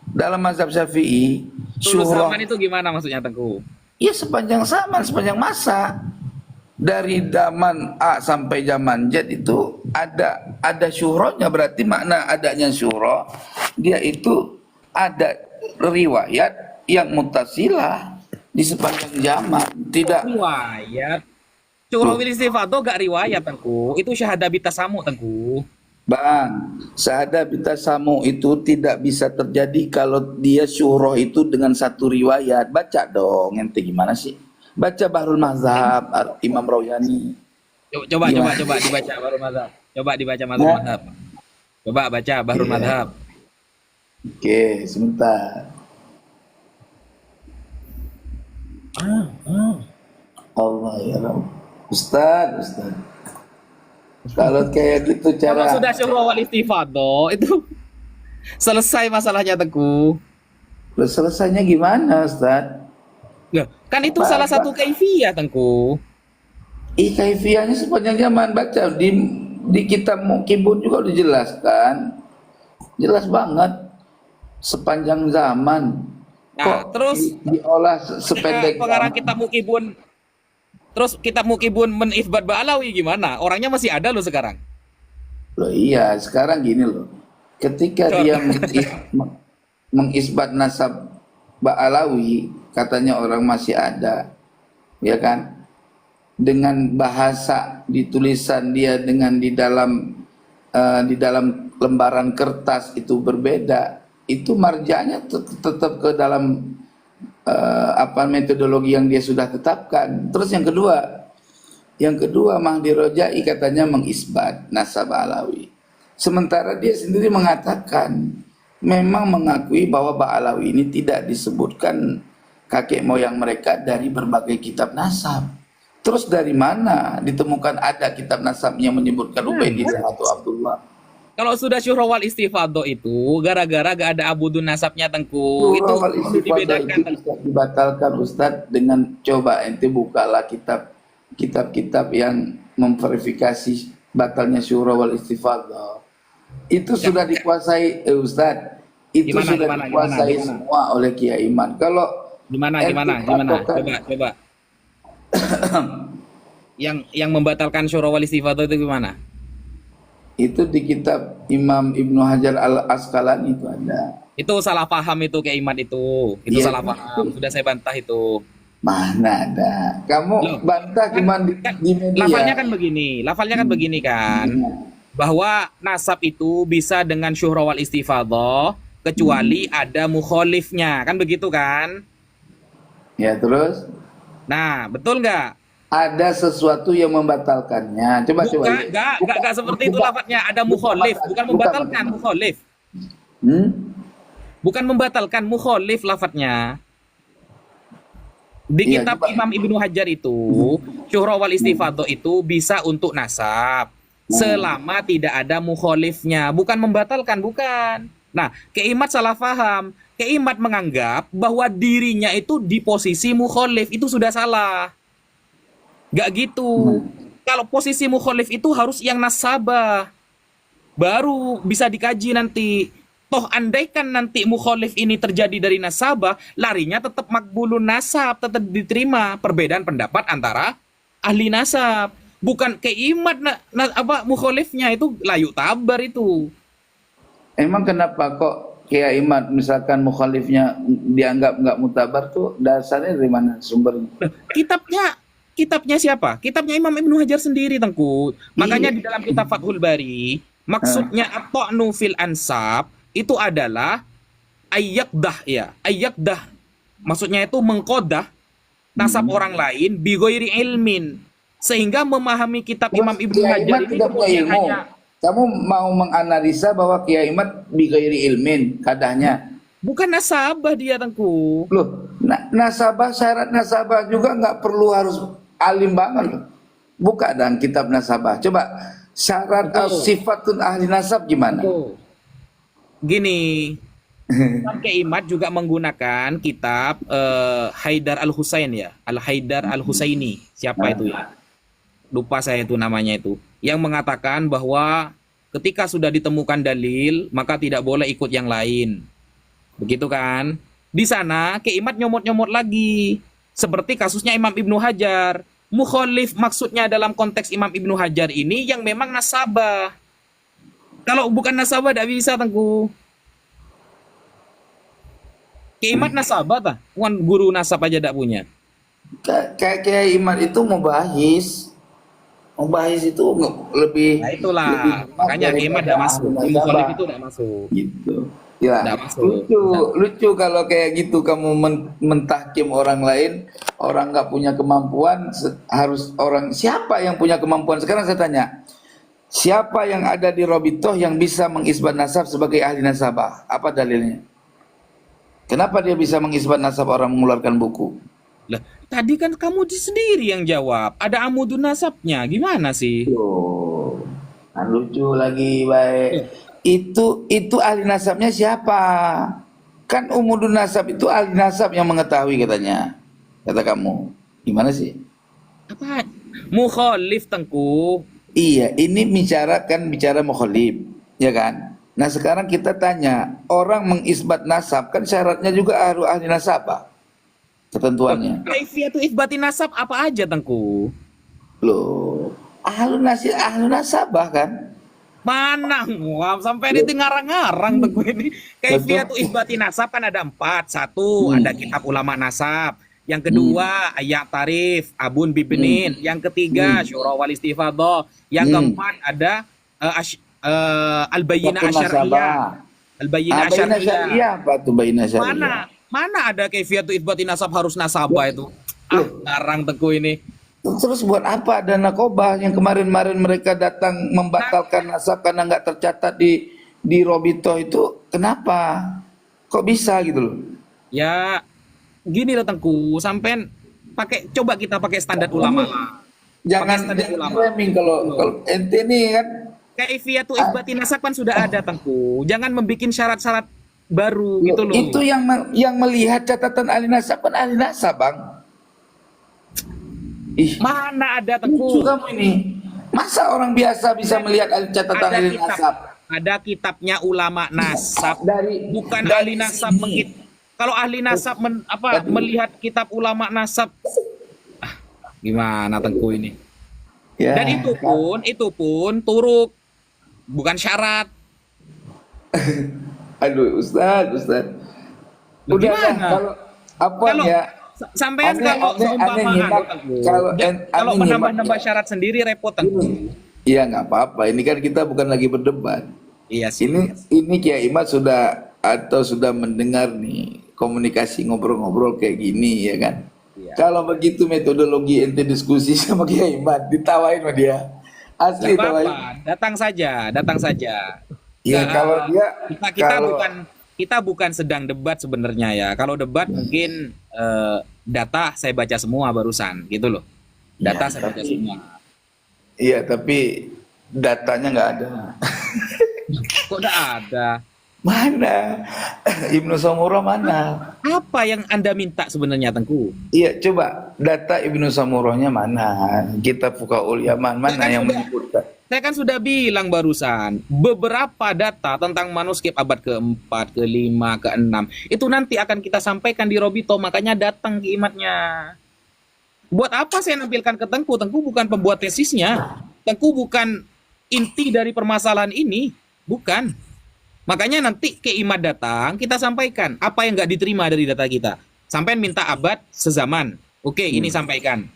Dalam mazhab Syafi'i Tulus syuhrah zaman itu gimana maksudnya Tengku? ya sepanjang zaman, sepanjang masa. Dari zaman A sampai zaman Z itu ada syuhrahnya, berarti makna adanya syuhrah dia itu ada riwayat yang mutasilah di sepanjang zaman. Tidak Riwayat. Syura wal istifadah gak riwayat Tengku. Itu syahadah bitasamu Tengku. Bang, syahadah bitasamu itu tidak bisa terjadi kalau dia syuroh itu dengan satu riwayat. Baca dong, ente gimana sih? Baca Bahrul Mazhab, Imam Rawyani. Coba Gimana? dibaca baru mazhab. Coba dibaca Nah. mazhab. Coba baca Bahrul Iya. Madhab. Oke, sebentar. Allah ya Rabb. Ustaz. Kalau kayak gitu Kalau cara sudah syuhrah wal istifadah itu selesai masalahnya Tengku. Loh, selesainya gimana, Ustaz? Loh, kan itu Apa- salah apa? satu kaifiyah Tengku. Kaifiahnya sepanjang zaman baca di kitab Muqibun juga dijelaskan. Jelas banget sepanjang zaman. Nah, terus diolah sependek pengarang zaman. kitab Muqibun. Terus kitab Muqibun menisbat Ba'alawi gimana? Orangnya masih ada loh sekarang. Loh iya, sekarang gini loh. Ketika dia mengisbat nasab Ba'alawi, katanya orang masih ada. Ya kan? Dengan bahasa di tulisan dia dengan di dalam lembaran kertas itu berbeda. Itu marjanya tetap ke dalam metodologi yang dia sudah tetapkan. Terus yang kedua Mahdi Rojai katanya mengisbat nasab Alawi. Sementara dia sendiri mengatakan memang mengakui bahwa Ba'alawi ini tidak disebutkan kakek moyang mereka dari berbagai kitab nasab. Terus dari mana ditemukan ada kitab nasab yang menyebutkan Ubaidillah atau Abdullah? Kalau sudah syuhrah wal istifadah itu gara-gara gak ada abudun nasabnya Tengku. Itu Wal perlu istifadah dibedakan itu bisa dibatalkan Ustadz dengan coba ente bukalah kitab-kitab yang memverifikasi batalnya syuhrah wal istifadah. Itu sudah dikuasai Ustadz. Itu sudah dikuasai semua oleh Kiai Iman. Kalau Gimana? Coba. Yang membatalkan syuhrah wal istifadah itu gimana? itu di kitab Imam Ibnu Hajar Al-Asqalani itu ada. Itu salah paham itu kayak Iman itu. Itu Iya, salah paham. Sudah saya bantah itu. Mana ada. Kamu Loh, bantah cuma di media. Lafalnya kan begini kan. Bahwa nasab itu bisa dengan syuhrah wal istifadah kecuali ada mukholifnya. Kan begitu kan? Ya terus Nah, betul nggak? ada sesuatu yang membatalkannya. Coba coba. Enggak seperti itu lafadznya. Ada mukholif, bukan membatalkan, mukholif. Bukan membatalkan, mukholif lafadznya. Di Iya, kitab coba. Imam Ibnu Hajar itu, syuhra wal istifadhah itu bisa untuk nasab. Selama tidak ada mukholifnya. Bukan membatalkan, bukan. Nah, Keimat salah paham. Keimat menganggap bahwa dirinya itu di posisi mukholif. Itu sudah salah. Gak gitu. Kalau posisi mukholif itu harus yang nasabah. Baru bisa dikaji nanti. Toh andaikan nanti mukholif ini terjadi dari nasabah, larinya tetap makbulun nasab, tetap diterima. Perbedaan pendapat antara ahli nasab. Bukan Keimat mukholifnya itu layu tabar itu. Emang kenapa kok Kiai Imad misalkan mukhalifnya dianggap nggak mutabar tuh dasarnya dari mana sumbernya? Kitabnya siapa? Kitabnya Imam Ibnu Hajar sendiri, Tengku. Makanya di dalam kitab Fathul Bari, maksudnya at-ta'nu fil ansab itu adalah ayyakdah ya. Ayyakdah. Maksudnya itu mengkodah nasab orang lain bi ghairi ilmin. Sehingga memahami kitab Imam Ibnu Kiai Hajar Imad ini tidak punya kemudian ilmu. hanya Kamu mau menganalisa bahwa Kiai Imad bi ghairi ilmin kadahnya. bukan nasabah dia, Tengku. Loh, nasabah syarat nasabah juga nggak perlu harus alim banget. Buka dan kitab nasabah. Coba syarat sifatun ahli nasab gimana? Tuh. Gini, Imam Keimat juga menggunakan kitab Haidar Al-Husain ya, Al-Haidar Al-Husaini. Siapa itu ya? Lupa saya itu namanya itu. Yang mengatakan bahwa ketika sudah ditemukan dalil, maka tidak boleh ikut yang lain. Begitu kan? Di sana Keimat nyomot-nyomot lagi. Seperti kasusnya Imam Ibnu Hajar. Mukholif maksudnya dalam konteks Imam Ibnu Hajar ini yang memang nasabah. Kalau bukan nasabah tidak bisa, Tengku. Keimat nasabah tak? Bukan guru nasab aja tidak punya. Kayak Kiai Imad itu mubahis. Mubahis itu lebih Nah itulah. lebih Makanya daripada Keimat tidak masuk. ahli Di nasabah. mukholif itu tidak masuk. Gitu. Ya, Tidak masuk. lucu kalau kayak gitu kamu mentahkim orang lain, orang nggak punya kemampuan, harus orang siapa yang punya kemampuan? Sekarang saya tanya, siapa yang ada di Robitoh yang bisa mengisbat nasab sebagai ahli nasabah? Apa dalilnya? Kenapa dia bisa mengisbat nasab orang mengeluarkan buku? Lah, tadi kan kamu sendiri yang jawab. Ada amudun nasabnya. Gimana sih? Oh, kan lucu lagi, baik. Itu ahli nasabnya siapa? Kan umudun nasab itu ahli nasab yang mengetahui katanya. Kata kamu. Gimana sih? Apa? Mukholif, Tengku. Iya, ini bicara mukhalif, ya kan? Nah, sekarang kita tanya, orang mengisbat nasab kan syaratnya juga harus ahli nasabah. Ketentuannya. Kaifiyatu isbati nasab apa aja, Tengku? Loh, ahli nasabah kan? Mana? Wah, sampai ini ngarang-ngarang, Tengku ini. Kaifiyatu isbati nasab kan ada 4. Satu, ada kitab ulama nasab. Yang kedua, ayat tarif, abun bibinin. Yang ketiga, syura wal istifadhah. Yang keempat, ada al-bayyinah asyariyah. Al-bayyinah Bayyinah asyariyah. syariah apa tuh bayyinah syariah? Mana ada kaifiyatu isbati nasab harus nasabah itu? Ngarang, Tengku ini. Terus buat apa ada nakobah yang kemarin-kemarin mereka datang membatalkan nasab karena nggak tercatat di Robito itu? Kenapa? Kok bisa gitu loh? Ya, gini loh, Tengku. Sampai coba kita pakai standar ulama lah. Jangan standar ulama. framing kalau ente nih kan. Kaifiyatu isbati nasab kan sudah ada, Tengku. Jangan membuat syarat-syarat baru gitu loh. Itu yang melihat catatan ahli nasab kan ahli nasab, Bang. Ih, Mana ada, lucu Tengku? kamu ini. Masa orang biasa bisa melihat catatan Ada ahli kitab. nasab? Ada kitabnya ulama nasab. Bukan dari ahli nasab sini. Kalau ahli nasab melihat kitab ulama nasab, gimana, Tengku ini? Ya, Dan itu pun turuk, bukan syarat. aduh, Ustaz. Loh, Udah lah, gimana? kalau apa Kalau ya? sampean kalau seumpama nyimak, Tengku, kalau kalau aneh menambah-nambah nyimak, syarat sendiri repot, Tengku. iya nggak apa-apa. Ini kan kita bukan lagi berdebat. Iya sih. Ini Kiai Imad sudah mendengar nih komunikasi ngobrol-ngobrol kayak gini ya kan. Iya. Kalau begitu metodologi ente diskusi sama Kiai Iman, ditawain sama dia. Asli Nggak tawain. apa-apa, datang saja, datang saja. Ya Nggak, kalau dia kita kalau bukan sedang debat sebenarnya ya. Kalau debat mungkin data saya baca semua barusan, gitu loh. ya, Data saya baca tapi semua. iya tapi datanya nggak ada. Kok nggak ada? Mana? Ibnu Samurah mana? Apa yang Anda minta sebenarnya, Tengku? Iya, coba data Ibnu Samurahnya mana? Kitab Fuqaul Yaman Saya mana kan yang sudah, menyebutkan? saya kan sudah bilang barusan, beberapa data tentang manuskrip abad keempat, kelima, keenam, itu nanti akan kita sampaikan di Robito, makanya datang kimatnya. Buat apa saya nampilkan ke Tengku? Tengku bukan pembuat tesisnya. Tengku bukan inti dari permasalahan ini. Bukan. Makanya nanti ke Imad datang, kita sampaikan apa yang nggak diterima dari data kita. Sampai minta abad sezaman. Oke, ini sampaikan.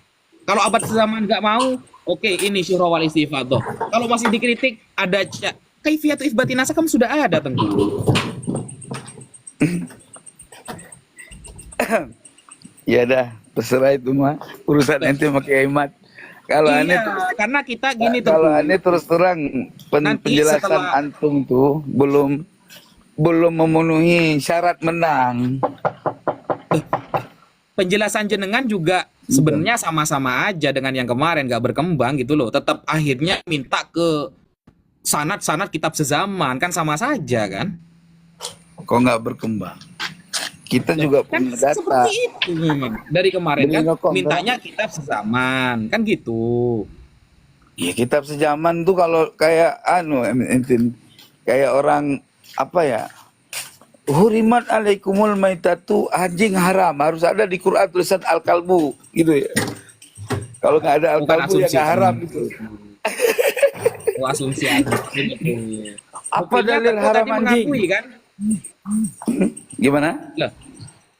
Kalau abad sezaman nggak mau, oke, ini syuhra wal istifadah. Kalau masih dikritik, ada kaifiyatu itsbati nasab kan sudah ada, Tengku. Ya dah, terserah itu mah urusan ente sama Kiai Iman. Kalau aneh Iya, karena kita gini, kalau Tengku. aneh terus terang Nanti penjelasan setelah antum tuh belum memenuhi syarat menang. penjelasan jenengan juga sebenarnya sama-sama aja dengan yang kemarin, nggak berkembang gitu loh. Tetap akhirnya minta ke sanad-sanad kitab sezaman, kan sama saja kan? Kok nggak berkembang? Kita juga Kan punya data. seperti itu memang dari kemarin Beli kan rokok, mintanya kitab sezaman, kan gitu. Ya kitab sejaman tuh kalau kayak ente kayak orang apa ya? Hurimat alaikumul maitatu, anjing haram, harus ada di Quran tulisan al-kalbu gitu ya. Kalau nggak ada Bukan al-kalbu ya asumsi. nggak haram gitu. Oh, asumsi aja. Begitu. Apa Buktinya dalil Tengku haram tadi anjing? mengakui kan? Gimana? Loh,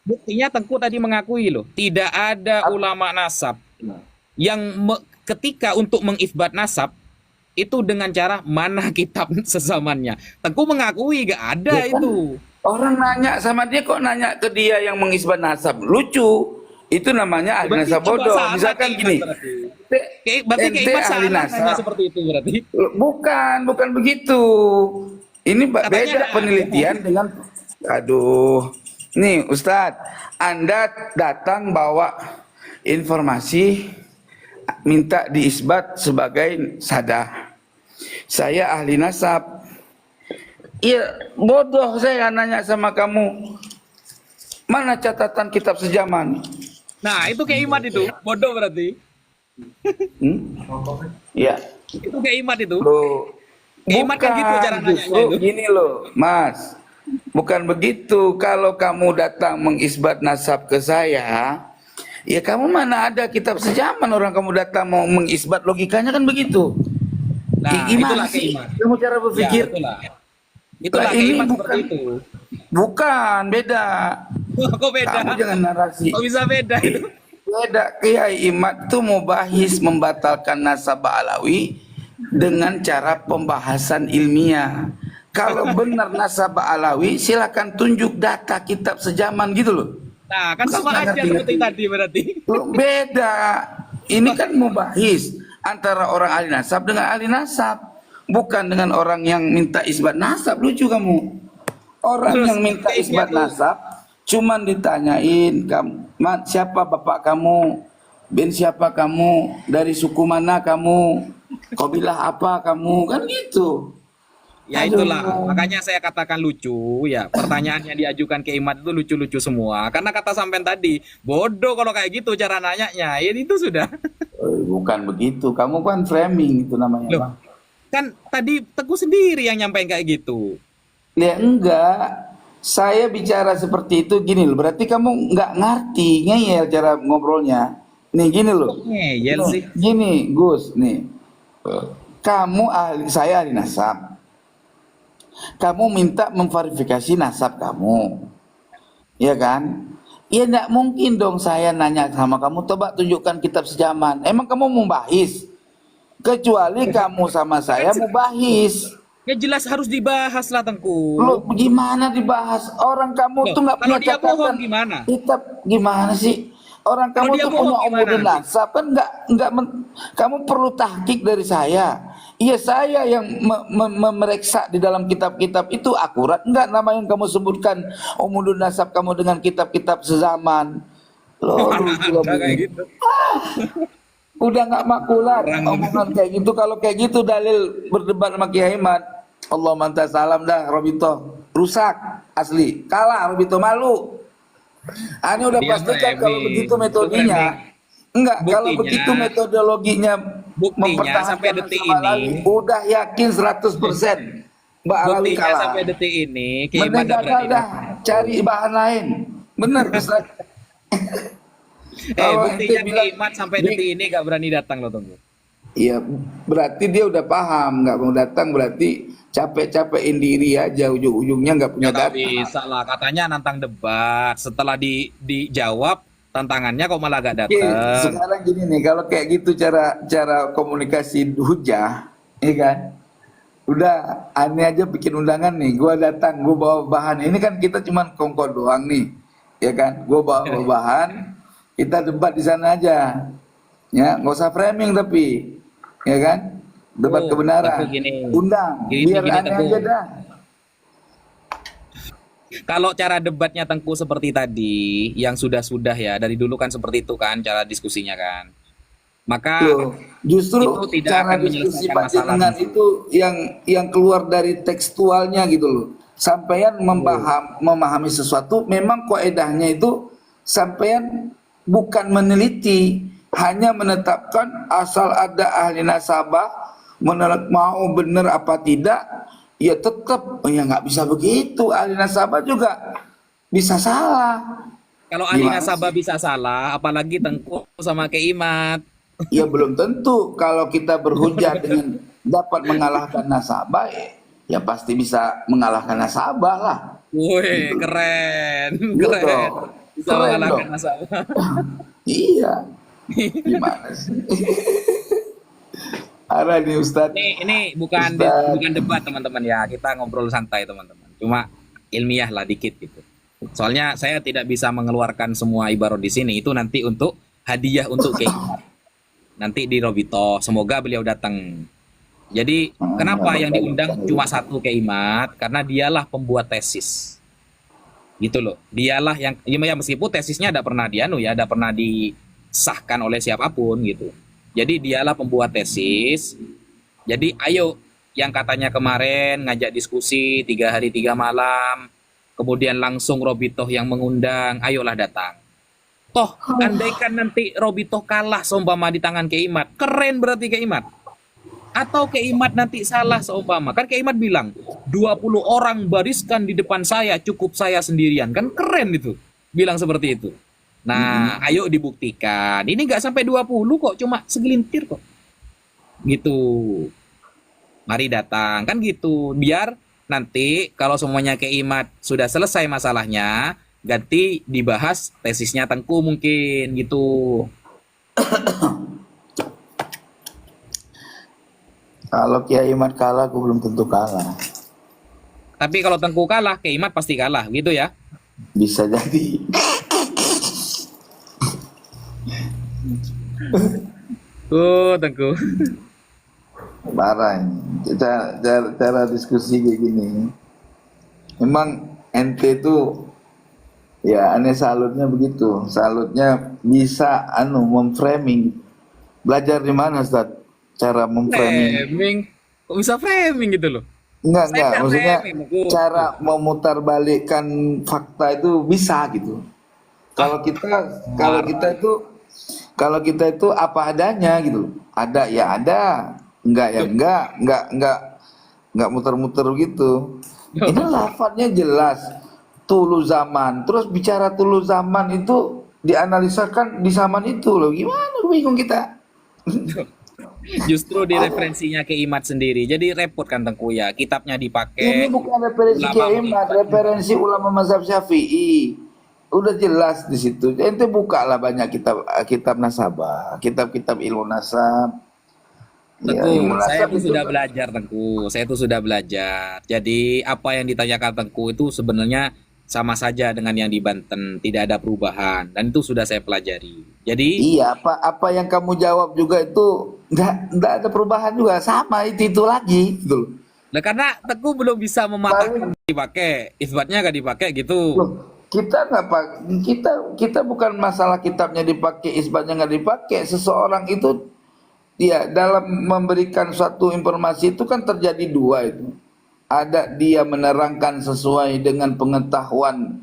buktinya Tengku tadi mengakui loh, tidak ada ulama nasab yang ketika untuk mengisbat nasab itu dengan cara mana kitab sezamannya. Tengku mengakui gak ada Ya kan? itu. Orang nanya sama dia kok nanya ke dia yang mengisbat nasab. Lucu. Itu namanya ahli Berarti nasab bodoh. salah Misalkan Keiman gini. berarti. Berarti Ente Keiman ahli salah nanya nasab. seperti itu berarti. Bukan begitu. Ini Katanya beda ada. penelitian dengan aduh. Nih Ustadz, Anda datang bawa informasi minta diisbat sebagai sadah. Saya ahli nasab. Iya, bodoh saya nanya sama kamu. Mana catatan kitab sejaman? Nah, itu Keiman itu. Bodoh berarti. Iya. Itu Keiman itu. Loh, Keiman kan gitu cara nanyanya justru itu. gini loh, Mas. Bukan begitu. Kalau kamu datang mengisbat nasab ke saya, ya kamu mana ada kitab sejaman orang kamu datang mau mengisbat, logikanya kan begitu. Nah, Gimana itulah sih Keiman. kamu cara Ya, berpikir? itulah Lah, ini Keiman seperti bukan- itu. Bukan, beda. Kok beda? Kamu jangan narasi. Kok bisa beda itu? Beda. Kiai Imad tuh mau bahis membatalkan nasab Alawi dengan cara pembahasan ilmiah. Kalau benar nasab Alawi, silakan tunjuk data kitab sejaman gitu loh. Nah, kan sama Nggak aja ngerti-ngerti. seperti tadi berarti. Loh, beda. Ini kan mubahis antara orang ahli nasab dengan ahli nasab, bukan dengan orang yang minta isbat nasab. Lucu kamu. Orang Terus, yang minta kayaknya isbat tuh- nasab cuman ditanyain, siapa bapak kamu? Bin siapa kamu? Dari suku mana kamu? Kabilah apa kamu? Kan gitu. Ya Aduh. itulah, makanya saya katakan lucu ya. Pertanyaan yang diajukan ke Imad itu lucu-lucu semua. Karena kata sampean tadi, bodoh kalau kayak gitu cara nanyanya. Ya itu sudah. Bukan begitu. Kamu kan framing itu namanya. Loh. Bang. Kan tadi Teguh sendiri yang nyampein kayak gitu. Ya enggak. Saya bicara seperti itu gini loh. Berarti kamu nggak ngerti ngeyel cara ngobrolnya. Nih gini loh. Ngeyel Nih, sih. Gini Gus, nih. Kamu saya ahli nasab. Kamu minta memverifikasi nasab kamu. Ya kan? Ya enggak mungkin dong saya nanya sama kamu, coba tunjukkan kitab sejaman. Emang kamu mau bahis? Kecuali kamu sama saya mau bahis. Ya jelas harus dibahas lah Tengku. Lo gimana dibahas? Orang kamu Loh, tuh nggak kalau punya dia catatan bohong gimana? kitab. Gimana sih? Orang Kalau kamu dia tuh bohong punya gimana umudun nanti? nasab kan kamu perlu tahqiq dari saya. Iya saya yang memeriksa di dalam kitab-kitab itu akurat enggak nama yang kamu sebutkan umudun nasab kamu dengan kitab-kitab sezaman. Lo lucu lo Ada kayak begini. gitu. Udah nggak makulat Orang omongan kayak gitu. Kalau kayak gitu dalil berdebat sama Kiai Ahmad. Allah manta salam dah Robito. Rusak asli. Kalah Robito, malu. Ini udah dia pastikan kalau begitu framing. Itu metodenya. framing. Enggak, kalau Buktinya, begitu metodologinya buktinya sampai mempertahankan detik Nasab ini, Alawi, udah yakin 100% Mbak Alawi buktinya kalah. sampai detik ini, Kiai Mending Ahmad nggak gagal berani dah, datang. cari bahan lain. Bener Ustaz. Kalau ente Buktinya bilang Kiai Ahmad sampai di, detik ini nggak berani datang loh, tunggu. iya berarti dia udah paham, nggak mau datang berarti capek-capekin diri aja, ujung-ujungnya nggak punya Ya nggak data. bisa lah, katanya nantang debat. Setelah dijawab tantangannya kok malah gak Oke, datang. sekarang gini nih, kalau kayak gitu cara komunikasi hujah, ya kan? Udah, aneh aja bikin undangan nih, gua datang, gua bawa bahan. Ini kan kita cuman kongko doang nih, ya kan? Gua bawa bahan, kita debat di sana aja, ya, nggak usah framing tapi, ya kan? Debat Tuh, kebenaran, Teguh gini. undang, Gini, biar gini, aneh Teguh. aja dah. Kalau cara debatnya Tengku seperti tadi, yang sudah-sudah ya, dari dulu kan seperti itu kan cara diskusinya kan. Maka Loh, justru itu tidak cara akan diskusi menyelesaikan Pak masalah. Jenengan itu yang keluar dari tekstualnya gitu loh. Sampean memahami sesuatu, memang kaedahnya itu sampean bukan meneliti, hanya menetapkan asal ada ahli nasabah, mau benar apa tidak, ya tetap ya nggak bisa begitu. Ahli nasabah juga bisa salah. Kalau ahli Gimana nasabah sih? bisa salah, apalagi Tengku sama Keimat. Ya belum tentu kalau kita berhujah dengan dapat mengalahkan nasabah, ya pasti bisa mengalahkan nasabah lah. Woi, Gitu. keren, Iya keren. dong. Bisa Keren mengalahkan dong. nasabah. Iya. Gimana sih? Ada nih Ustadz. Ini bukan Ustadz. bukan debat teman-teman ya, kita ngobrol santai teman-teman. Cuma ilmiah lah dikit gitu. Soalnya saya tidak bisa mengeluarkan semua ibarat di sini. Itu nanti untuk hadiah untuk Keimat. Nanti di Robito. Semoga beliau datang. Jadi kenapa yang diundang cuma satu Keimat? Karena dialah pembuat tesis. Gitu loh. Dialah yang ya meskipun tesisnya tidak pernah tidak pernah disahkan oleh siapapun gitu. Jadi dialah pembuat tesis. Jadi ayo yang katanya kemarin ngajak diskusi 3 hari 3 malam, kemudian langsung Robitoh yang mengundang, ayolah datang. Toh, andaikan nanti Robitoh kalah seumpama di tangan Keimat, keren berarti Keimat. Atau Keimat nanti salah seumpama. Kan Keimat bilang, 20 orang bariskan di depan saya, cukup saya sendirian. Kan keren itu. Bilang seperti itu. Nah, ayo dibuktikan. Ini nggak sampai 20 kok, cuma segelintir kok. Gitu. Mari datang. Kan gitu. Biar nanti kalau semuanya Keimat sudah selesai masalahnya, ganti dibahas tesisnya Tengku mungkin gitu. Kalau Kiai Ahmad kalah, aku belum tentu kalah. Tapi kalau Tengku kalah, Keimat pasti kalah gitu ya. Bisa jadi. Tengku. Parah ini. Cara diskusi kayak gini. Memang ente itu ya aneh salutnya begitu. Salutnya bisa memframing. Belajar di mana Ustaz? Cara memframing. Framing. Kok bisa framing gitu loh? Saya Enggak. nggak Maksudnya framing, Tengku. cara memutarbalikkan fakta itu bisa gitu. Kalau kita itu apa adanya gitu. Ada ya ada, enggak ya enggak muter-muter gitu. Ini lafadznya jelas. Tulu zaman. Terus bicara tulu zaman itu dianalisakan di zaman itu loh. Gimana bingung kita. Justru di referensinya Keimat sendiri. Jadi repot kan Tengku ya. Kitabnya Ini dipakai. bukan referensi Ulama Kiai Ahmad, mengikut. referensi ulama mazhab Syafi'i. Udah jelas di situ. Ente bukalah banyak kitab nasabah, kitab-kitab ilmu nasab. Ya, Tengku, ilmu saya nasab tuh itu sudah belajar Tengku. Saya tuh sudah belajar. Jadi apa yang ditanyakan Tengku itu sebenarnya sama saja dengan yang di Banten, tidak ada perubahan dan itu sudah saya pelajari. Jadi, Iya, apa yang kamu jawab juga itu nggak ada perubahan juga, sama itu lagi gitu loh. nah karena Teguh belum bisa mematahkan dipakai, isbatnya gak dipakai gitu. Loh, kita nggak pak, kita bukan masalah kitabnya dipakai, isbatnya nggak dipakai. Seseorang itu ya dalam memberikan suatu informasi itu kan terjadi dua itu. Ada dia menerangkan sesuai dengan pengetahuan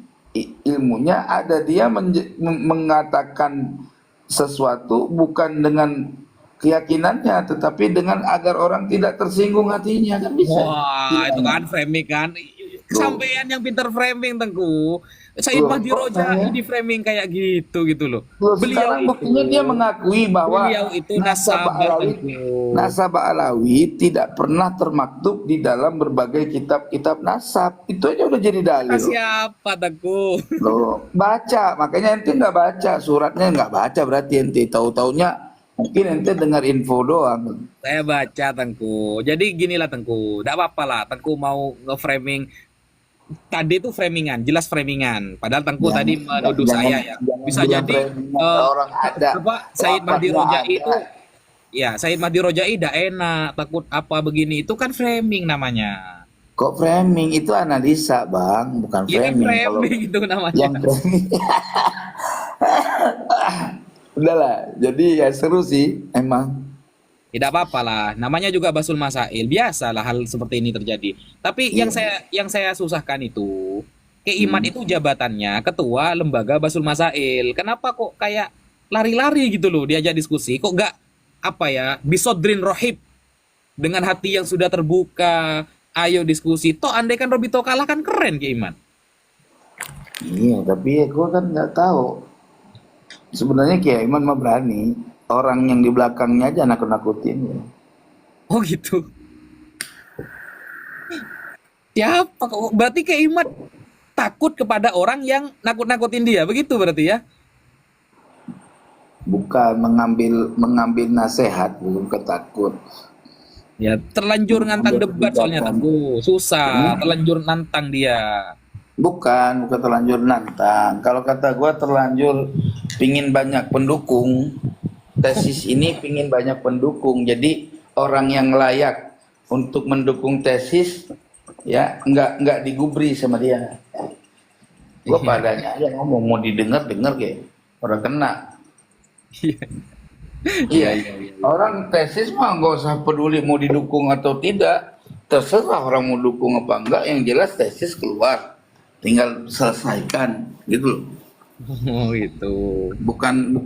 ilmunya, ada dia mengatakan sesuatu bukan dengan keyakinannya, tetapi dengan agar orang tidak tersinggung hatinya, kan bisa. Wah, itu kan framing kan. Loh, Sampean yang pintar framing Tengku. Said loh, Mahdi kok Rojai saya? di framing kayak gitu loh. Loh, Beliau sekarang itu, buktinya dia mengakui bahwa beliau itu nasabah nasabah alawi, Tengku. nasabah alawi tidak pernah termaktub di dalam berbagai kitab-kitab nasab. Itu aja udah jadi Kata dalil. siapa Tengku? Loh, baca, makanya ente nggak baca suratnya, nggak baca berarti ente tahu-taunya mungkin ente dengar info doang. Saya baca Tengku. Jadi ginilah Tengku. Tidak apa-apa lah Tengku mau nge-framing. Tadi itu framingan, jelas framingan. Padahal Tengku Jangan, tadi menuduh jangan, saya ya. jangan Bisa bilang jadi framing orang ada, apa Said Mahdi lapaknya Rojai ada. itu ya Said Mahdi Rojai tidak enak, takut apa begini. Itu kan framing namanya. Kok framing itu analisa bang, bukan Iya kan framing. Kalau framing itu namanya. yang framing, udahlah. Jadi ya seru sih emang. Tidak apa-apa lah. Namanya juga Basul Masail. Biasalah hal seperti ini terjadi. Tapi Iya. yang saya susahkan itu Keimat Hmm. itu jabatannya ketua lembaga Basul Masail. Kenapa kok kayak lari-lari gitu loh diajak diskusi? Kok nggak apa ya? Bisodrin rohib dengan hati yang sudah terbuka. Ayo diskusi. Toh andai kan Robito kalah kan keren Keimat. Iya, tapi gue kan nggak tahu. Sebenarnya Kiai Iman mah berani. Orang yang di belakangnya aja nakut-nakutin. Ya. Oh gitu. Siapa kok? Berarti Keimat takut kepada orang yang nakut-nakutin dia. Begitu berarti ya? Bukan mengambil nasihat, belum ketakut. Ya, terlanjur ngantang Mengambil debat soalnya kebijakan. Tengku. Susah, terlanjur nantang dia. Bukan terlanjur nantang. Kalau kata gue terlanjur pingin banyak pendukung. Tesis ini pingin banyak pendukung. Jadi orang yang layak untuk mendukung tesis ya nggak digubri sama dia. Gue Iya. padanya aja ngomong, mau didengar kayak orang kena. Iya, Iya, iya, iya. orang tesis mah nggak usah peduli mau didukung atau tidak, terserah orang mau dukung apa enggak, yang jelas tesis keluar, tinggal selesaikan gitu loh. Oh gitu. Bukan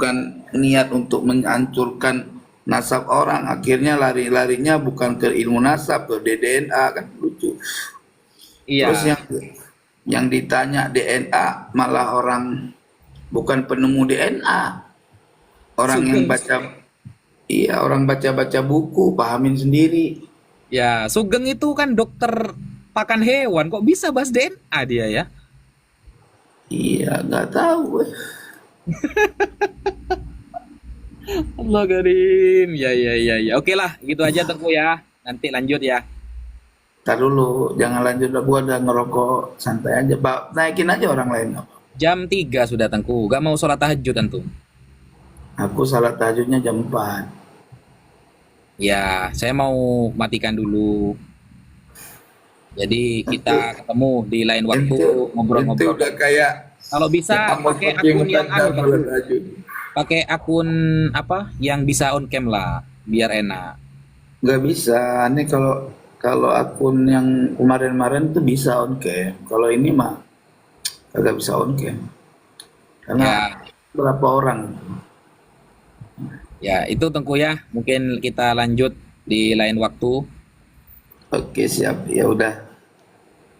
niat untuk menghancurkan nasab orang, akhirnya larinya bukan ke ilmu nasab, ke DNA, kan lucu. Terus Iya. yang ditanya DNA malah orang bukan penemu DNA, orang yang Sugeng. baca, iya, orang baca buku, pahamin sendiri. Ya, Sugeng itu kan dokter pakan hewan. Kok bisa bahas DNA dia ya? Iya, nggak tahu. Allah Karim. Ya, ya, ya, ya. Oke lah, gitu aja Tengku ya. Nanti lanjut ya. Tar dulu, jangan lanjut, gua udah ngerokok, santai aja. Naikin aja orang lain. Jam 3 sudah Tengku. Gak mau sholat tahajud tentu. Aku salat tahajudnya jam 4. Ya, saya mau matikan dulu. Jadi kita ketemu di lain waktu Ente ngobrol-ngobrol. udah kayak Kalau bisa pakai akun yang anu Tengku. tahajud. Pakai akun apa yang bisa on cam lah biar enak. Nggak bisa, ini kalau akun yang kemarin-kemarin tuh bisa on cam. Kalau ini mah kagak bisa on cam. Karena Ya, berapa orang? ya itu Tengku ya. Mungkin kita lanjut di lain waktu. Oke, siap. Ya udah.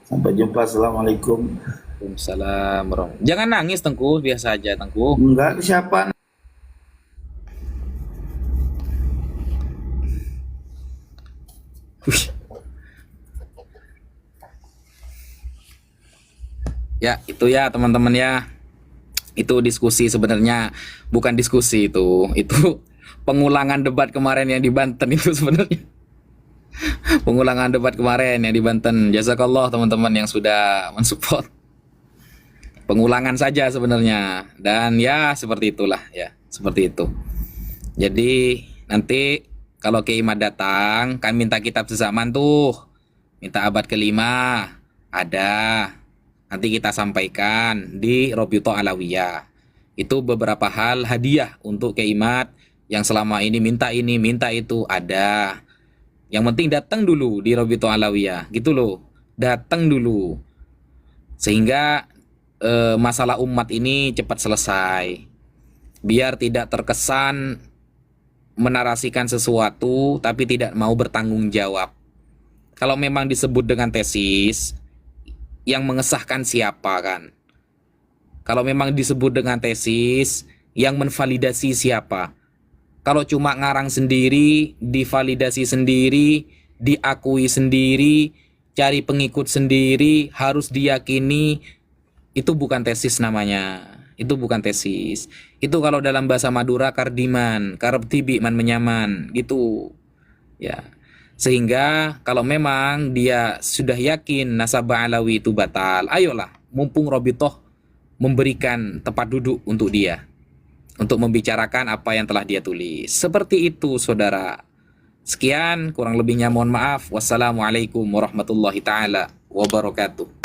Sampai jumpa. Assalamualaikum. Waalaikumsalam warahmatullahi. Jangan nangis Tengku, biasa aja Tengku. Enggak, siapa? Wih. Ya, itu ya teman-teman ya. Itu diskusi sebenarnya bukan diskusi itu. Itu pengulangan debat kemarin yang di Banten itu sebenarnya. Pengulangan debat kemarin yang di Banten. Jazakallah teman-teman yang sudah mensupport. pengulangan saja sebenarnya. Dan ya seperti itulah ya, seperti itu. Jadi nanti kalau Kiai Imad datang, kan minta kitab sezaman tuh, minta abad kelima, ada. Nanti kita sampaikan di Robito Alawiyah. Itu beberapa hal hadiah untuk Kiai Imad yang selama ini, minta itu, ada. Yang penting datang dulu di Robito Alawiyah, gitu loh. Datang dulu. Sehingga masalah umat ini cepat selesai. Biar tidak terkesan menarasikan sesuatu tapi tidak mau bertanggung jawab. Kalau memang disebut dengan tesis, yang mengesahkan siapa kan? Kalau memang disebut dengan tesis, yang menvalidasi siapa? Kalau cuma ngarang sendiri, divalidasi sendiri, diakui sendiri, cari pengikut sendiri, harus diyakini, itu bukan tesis namanya. Itu bukan tesis. Itu kalau dalam bahasa Madura kardiman, karep tibi man menyaman, gitu. Ya. Sehingga kalau memang dia sudah yakin nasabah alawi itu batal, ayolah, mumpung Robitoh memberikan tempat duduk untuk dia, untuk membicarakan apa yang telah dia tulis. Seperti itu, saudara. Sekian, kurang lebihnya mohon maaf. Wassalamualaikum warahmatullahi taala wabarakatuh.